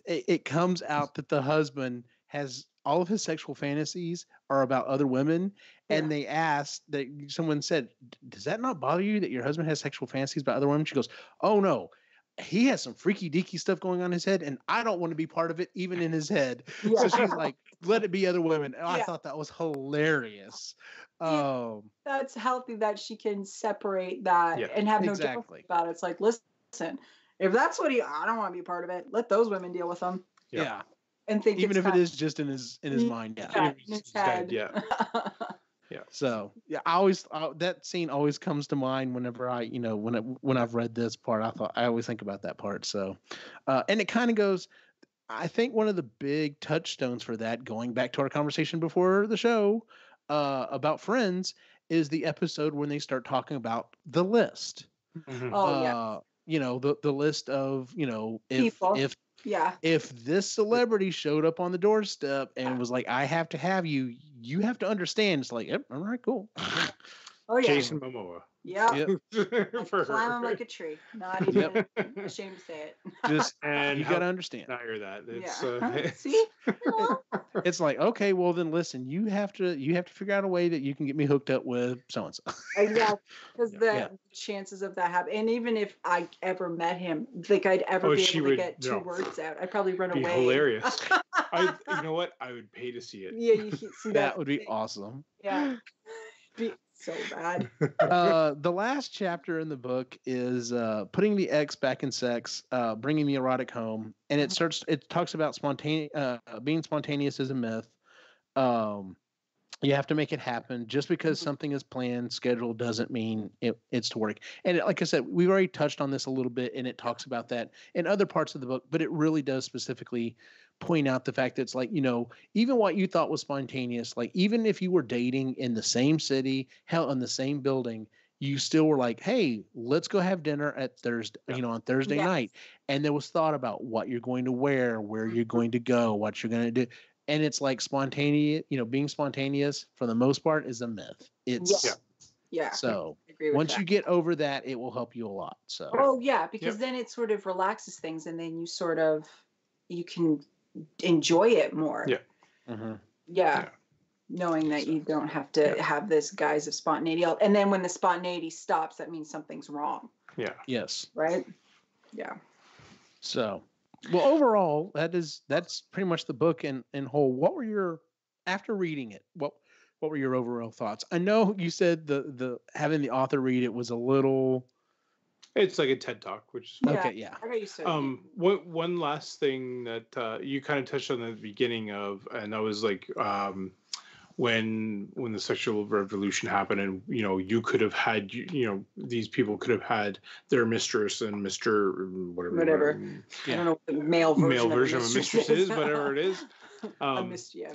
it comes out that the husband has all of his sexual fantasies are about other women. And they asked that someone said, does that not bother you that your husband has sexual fantasies about other women? She goes, oh no, he has some freaky deaky stuff going on in his head. And I don't want to be part of it, even in his head. Yeah. So she's like, let it be other women. And I thought that was hilarious. That's healthy that she can separate that and have no doubt about it. It's like, listen, if that's what I don't want to be a part of it. Let those women deal with them. Yeah. And think even if it is just in his mind. Yeah. In his head. Yeah. Yeah. So I always that scene always comes to mind whenever I when I've read this part. I always think about that part. So, and it kind of goes. I think one of the big touchstones for that, going back to our conversation before the show about Friends, is the episode when they start talking about the list. Mm-hmm. Oh the list of if this celebrity showed up on the doorstep and was like, I have to have you, you have to understand. It's like, yep, all right, cool. Oh, yeah. Jason Momoa. Yep. Climb him like a tree. Not even ashamed to say it. Just you got to understand. I hear that. It's, See? It's like, okay, well then listen, you have to figure out a way that you can get me hooked up with so-and-so. Exactly. Because the chances of that happen, and even if I ever met him, like I'd ever be able to get two words out, I'd probably run away. Hilarious. You know what? I would pay to see it. Yeah, you see that would be awesome. Yeah. Be so bad. The last chapter in the book is putting the X back in sex, bringing the erotic home, and it talks about being spontaneous is a myth. You have to make it happen. Just because something is planned, scheduled, doesn't mean it's to work. And like I said, we've already touched on this a little bit, and it talks about that in other parts of the book, but it really does specifically point out the fact that it's like, even what you thought was spontaneous, like even if you were dating in the same city, hell, in the same building, you still were like, hey, let's go have dinner at Thursday, on Thursday Yes. night. And there was thought about what you're going to wear, where you're going to go, what you're going to do. And it's like spontaneous, being spontaneous for the most part is a myth. It's so I agree with once that. you get over that, it will help you a lot. So, oh yeah, because then it sort of relaxes things, and then you can enjoy it more. Yeah. Yeah. Knowing that you don't have to have this guise of spontaneity. And then when the spontaneity stops, that means something's wrong. Yeah. yes. Right? Yeah. So, well, overall, that's pretty much the book in whole. What were after reading it? What were your overall thoughts? I know you said the having the author read it was a little. It's like a TED Talk, which is okay. Yeah. I got used to it. One last thing that you kind of touched on at the beginning of, and that was like when the sexual revolution happened, and you could have had these people could have had their mistress and Mr. whatever. I don't know what the male version of a mistress is, whatever it is. Mr.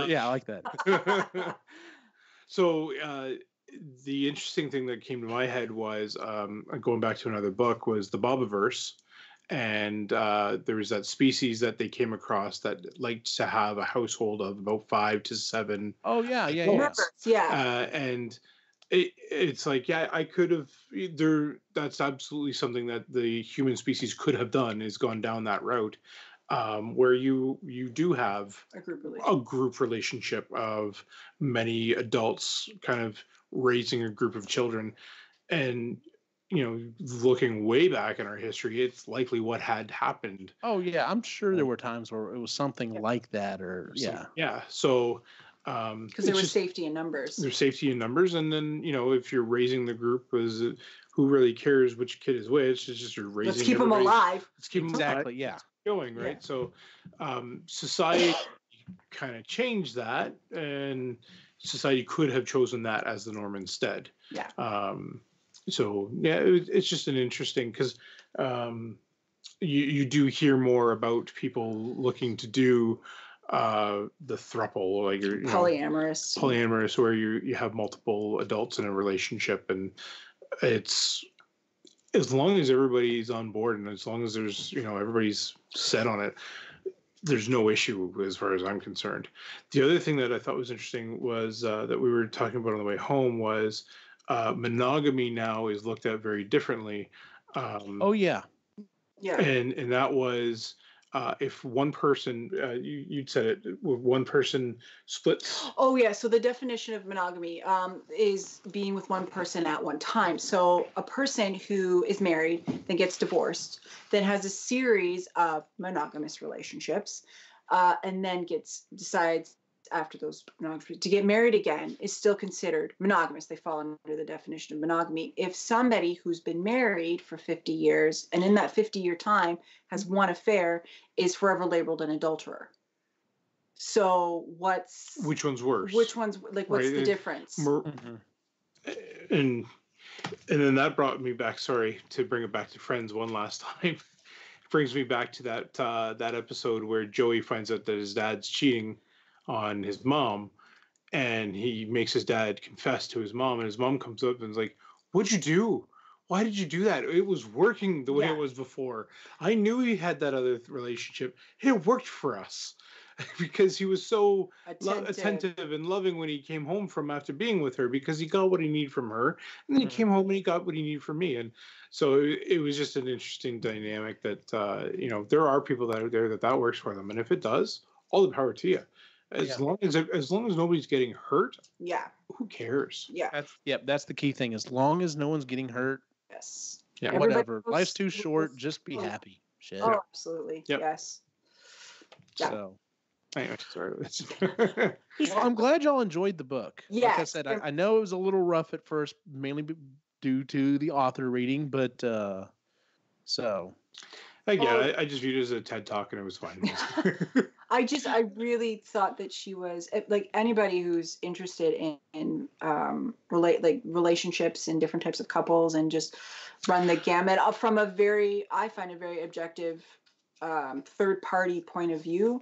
Yeah, I like that. So the interesting thing that came to my head was going back to another book was the Bobiverse. And there was that species that they came across that liked to have a household of about 5 to 7. Oh yeah. And it's like, I could have that's absolutely something that the human species could have done, is gone down that route, where you do have a group relationship of many adults kind of raising a group of children. And looking way back in our history, it's likely what had happened. Oh yeah, I'm sure there were times where it was something like that, or So because there was safety in numbers. There's safety in numbers, and then if you're raising the group, who really cares which kid is which? It's just you're raising. Let's keep them alive. Let's keep them exactly. Yeah. Going right. Yeah. So society kind of changed that, and society could have chosen that as the norm instead. Yeah. So it's just an interesting, because you do hear more about people looking to do the throuple, like polyamorous, where you have multiple adults in a relationship, and it's as long as everybody's on board and as long as there's everybody's set on it, there's no issue as far as I'm concerned. The other thing that I thought was interesting was that we were talking about on the way home was monogamy now is looked at very differently. Oh yeah. And that was if one person, you'd said it, one person splits. Oh yeah. So the definition of monogamy is being with one person at one time. So a person who is married, then gets divorced, then has a series of monogamous relationships, and then decides after those to get married again is still considered monogamous. They fall under the definition of monogamy. If somebody who's been married for 50 years and in that 50-year time has one affair, is forever labeled an adulterer. So which one's worse? Which one's like, what's the difference? And then that brought me back, sorry to bring it back to Friends one last time. It brings me back to that episode where Joey finds out that his dad's cheating on his mom, and he makes his dad confess to his mom, and his mom comes up and is like, "What'd you do? Why did you do that? It was working the way it was before. I knew he had that other relationship. It worked for us." Because he was so attentive and loving when he came home from after being with her, because he got what he needed from her, and then he came home and he got what he needed from me. And so it was just an interesting dynamic that there are people that are there that works for them, and if it does, all the power to you. As long as nobody's getting hurt, who cares? That's the key thing. As long as no one's getting hurt, whatever. Life's too short. Just be happy. Shit. Oh, absolutely. Yep. Yes. Yeah. So. Anyway, sorry. Well, I'm glad y'all enjoyed the book. Yeah. Like I said, I know it was a little rough at first, mainly due to the author reading, but so. Again, I just viewed it as a TED Talk, and it was fine. I really thought that she was, like, anybody who's interested in relationships and different types of couples, and just run the gamut from I find a very objective third party point of view,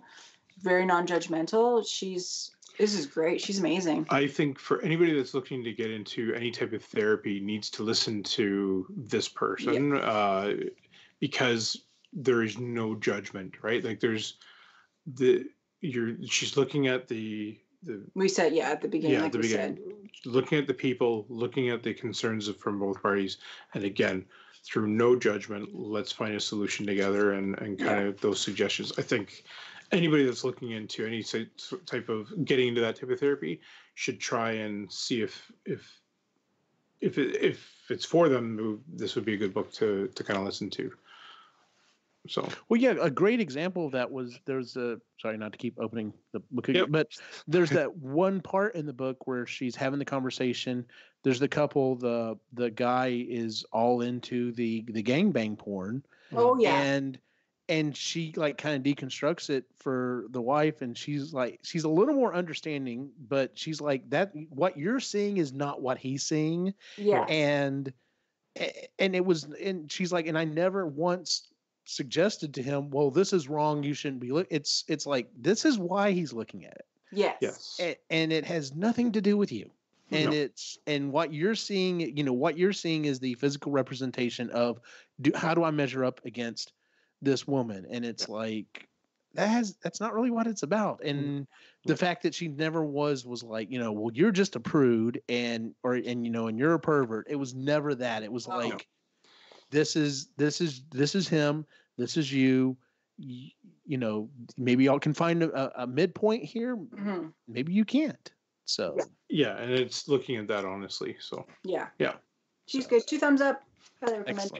very non-judgmental. She's This is great. She's amazing. I think for anybody that's looking to get into any type of therapy needs to listen to this person, because there is no judgment, right? Like she's looking at the we said at the beginning, at the beginning, looking at the people, looking at the concerns from both parties, and again, through no judgment, let's find a solution together and kind of those suggestions. I think anybody that's looking into any type of getting into that type of therapy should try and see if it's for them, this would be a good book to kind of listen to. So, well, yeah, a great example of that was sorry, not to keep opening the book, but there's that one part in the book where she's having the conversation. There's the couple, the guy is all into the gangbang porn. Oh yeah. And she like kind of deconstructs it for the wife, and she's a little more understanding, but she's like, that what you're seeing is not what he's seeing. Yeah. And she's like, and I never once suggested to him, well, this is wrong, you shouldn't be it's like, this is why he's looking at it. Yes. And it has nothing to do with you. And and what you're seeing, is the physical representation of how do I measure up against this woman? And it's like, that's not really what it's about. And the fact that she never was like, well, you're just a prude and you're a pervert. It was never that. It was like, this is him. This is you. Maybe y'all can find a midpoint here. Mm-hmm. Maybe you can't. So and it's looking at that honestly. So she's good. 2 thumbs up. Highly recommend.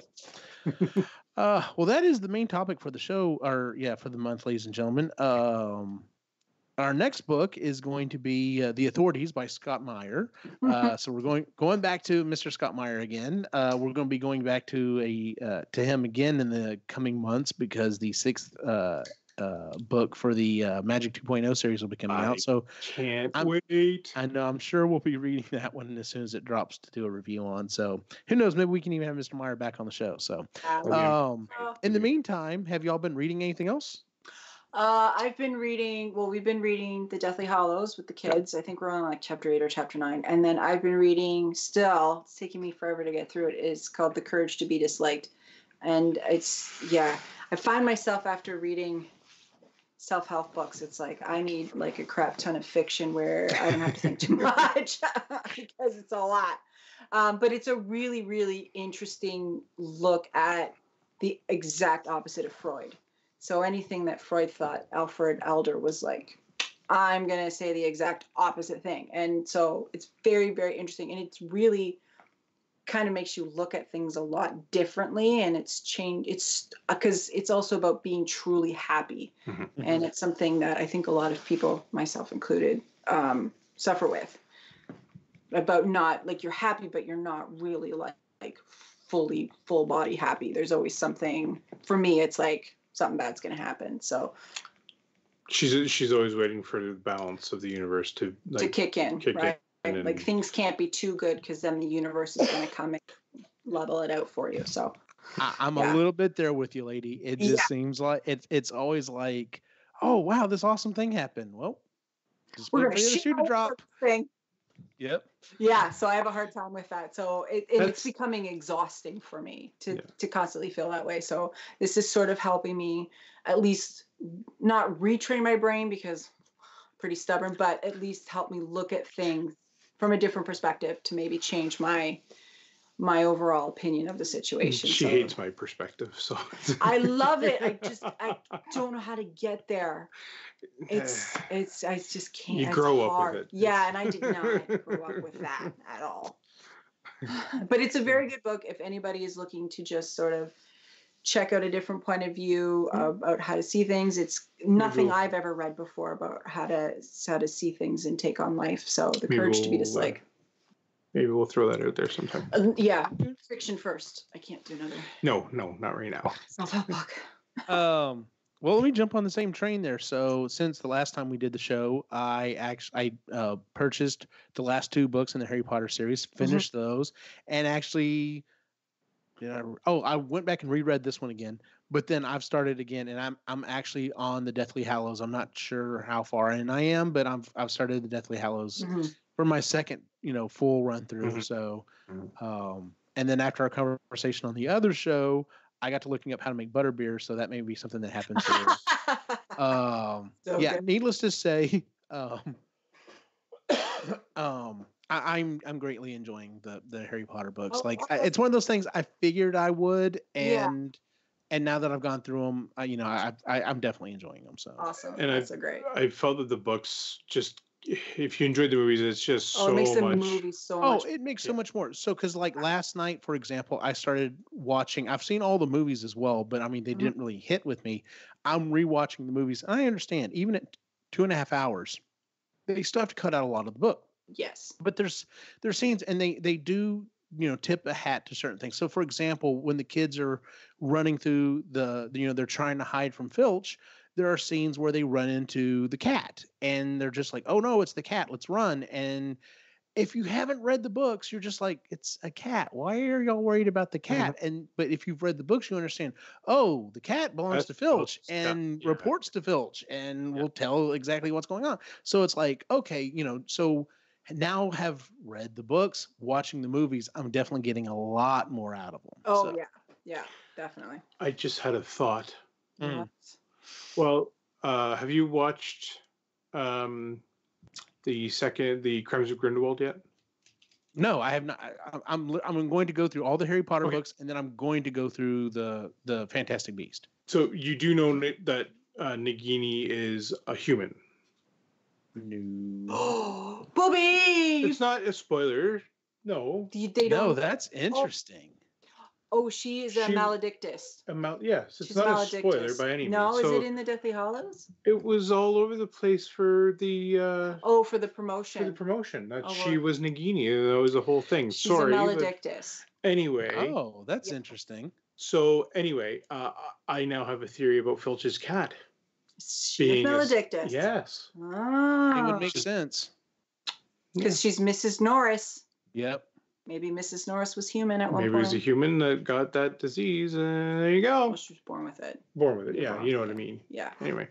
Excellent. Well, that is the main topic for the show, for the month, ladies and gentlemen. Our next book is going to be The Authorities by Scott Meyer. So we're going back to Mr. Scott Meyer again. We're going to be going back to him again in the coming months because the 6th book for the Magic 2.0 series will be coming out. So can't wait. I know. I'm sure we'll be reading that one as soon as it drops to do a review on. So who knows? Maybe we can even have Mr. Meyer back on the show. So in the meantime, have y'all been reading anything else? We've been reading The Deathly Hallows with the kids. I think we're on like chapter 8 or chapter 9. And then I've been reading it's taking me forever to get through it. It's called The Courage to be Disliked. And I find myself after reading self-help books, it's like I need like a crap ton of fiction where I don't have to think too much because it's a lot. But it's a really, really interesting look at the exact opposite of Freud. So anything that Freud thought Alfred Adler was like, I'm going to say the exact opposite thing. And so it's very, very interesting. And it's really kind of makes you look at things a lot differently. And it's changed. It's because it's also about being truly happy. Mm-hmm. And it's something that I think a lot of people, myself included, suffer with. About not like you're happy, but you're not really like fully full body happy. There's always something. For me, it's like something bad's going to happen. So she's always waiting for the balance of the universe to kick in, right? Like things can't be too good because then the universe is going to come and level it out for you. So I'm a little bit there with you, lady. It just seems like it's always like, oh wow, this awesome thing happened. Well, just wait for the shoe to drop. Thing. Yep. Yeah, so I have a hard time with that. So it's becoming exhausting for me to constantly feel that way. So this is sort of helping me at least not retrain my brain because I'm pretty stubborn, but at least help me look at things from a different perspective to maybe change my overall opinion of the situation. She hates my perspective, so I love it. I don't know how to get there. I just can't. You grow up with it. Yeah, and I did not grow up with that at all. But it's a very good book if anybody is looking to just sort of check out a different point of view about how to see things. It's nothing I've ever read before about how to see things and take on life. So The Courage to be Disliked. Maybe we'll throw that out there sometime. Fiction first. I can't do another. No, not right now. Self-help book. Well, let me jump on the same train there. So since the last time we did the show, I purchased the last 2 books in the Harry Potter series, finished those, and actually, I went back and reread this one again. But then I've started again, and I'm actually on the Deathly Hallows. I'm not sure how far in I am, but I've started the Deathly Hallows for my second, full run through. So, and then after our conversation on the other show, I got to looking up how to make butterbeer. So that may be something that happens here. Yeah. Needless to say, I'm greatly enjoying the Harry Potter books. It's one of those things I figured I would, and now that I've gone through them, I'm definitely enjoying them. So awesome, and that's great. I felt that the books just, if you enjoyed the movies, it's just it makes the movies so much. It makes so much more. So because like last night, for example, I started watching. I've seen all the movies as well, but I mean they didn't really hit with me. I'm rewatching the movies. I understand even at 2.5 hours, they still have to cut out a lot of the book. Yes. But there's scenes, and they do, tip a hat to certain things. So for example, when the kids are running through they're trying to hide from Filch, there are scenes where they run into the cat and they're just like, oh no, it's the cat, let's run. And if you haven't read the books, you're just like, it's a cat. Why are y'all worried about the cat? But if you've read the books, you understand, oh, the cat belongs to Filch and reports to Filch and will tell exactly what's going on. So it's like, okay, so now have read the books, watching the movies, I'm definitely getting a lot more out of them. Oh, so. Yeah, definitely. I just had a thought. What? Well, have you watched the Crimes of Grindelwald yet? No, I have not. I'm going to go through all the Harry Potter books, and then I'm going to go through the Fantastic Beast. So you do know that Nagini is a human? No. Bobby! It's not a spoiler. No. They don't. No, that's interesting. Oh, she is a maledictus. Yes, it's not a spoiler by any means. No, is it in the Deathly Hallows? It was all over the place for the... for the promotion. For the promotion. That she was Nagini. That was the whole thing. She's a maledictus. Anyway. Oh, that's interesting. So, anyway, I now have a theory about Filch's cat. She's maledictus. Yes. Ah. It would make sense. Because she's Mrs. Norris. Yep. Maybe Mrs. Norris was human at one point. Maybe it was a human that got that disease, and there you go. Well, she was born with it. Yeah, you know what I mean. Yeah. Anyway,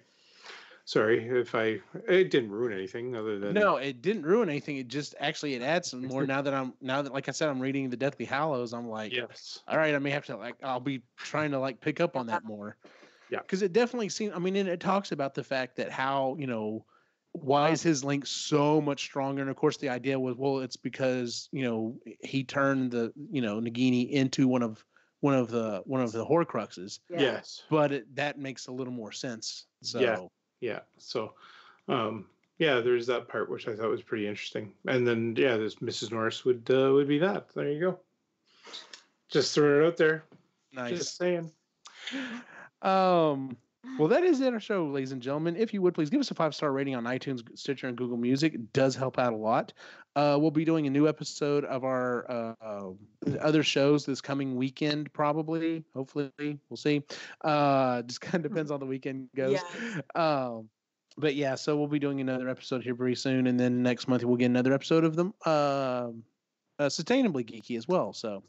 sorry if it didn't ruin anything other than. No, it didn't ruin anything. It just actually it adds some more. Now that like I said, I'm reading the Deathly Hallows. I'm like, yes. All right, I may have to I'll be trying to pick up on that more. Yeah, because it definitely seems. I mean, and it talks about the fact that how why is his link so much stronger? And of course, the idea was, well, it's because he turned the Nagini into one of the Horcruxes. Yeah. Yes, but that makes a little more sense. So yeah. So, there's that part which I thought was pretty interesting. And then this Mrs. Norris would be that. There you go. Just throwing it out there. Nice. Just saying. Well, that is it, our show, ladies and gentlemen. If you would please give us a 5-star rating on iTunes, Stitcher, and Google Music. It does help out a lot. We'll be doing a new episode of our other shows this coming weekend, probably. Hopefully, we'll see. Just kind of depends on the weekend goes. Yes. But yeah, so we'll be doing another episode here very soon, and then next month we'll get another episode of them. Sustainably Geeky as well. So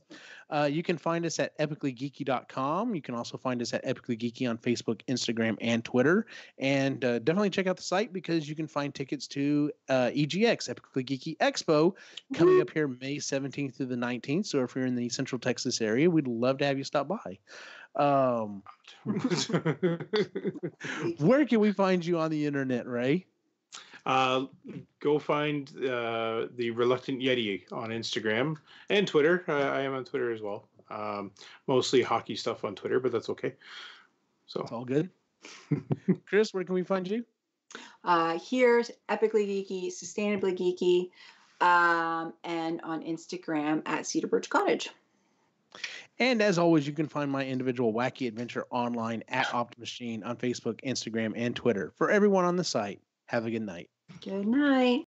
you can find us at epicallygeeky.com. You can also find us at Epically Geeky on Facebook, Instagram, and Twitter. And definitely check out the site because you can find tickets to EGX, Epically Geeky Expo, coming up here May 17th through the 19th. So if you're in the Central Texas area, we'd love to have you stop by. Where can we find you on the internet, Ray? Go find the Reluctant Yeti on Instagram and Twitter. I am on Twitter as well. Mostly hockey stuff on Twitter, but that's okay. So it's all good. Chris, where can we find you? Here's Epically Geeky, Sustainably Geeky, and on Instagram at Cedar Birch Cottage. And as always, you can find my individual wacky adventure online at Optimachine on Facebook, Instagram, and Twitter. For everyone on the site, have a good night. Good night.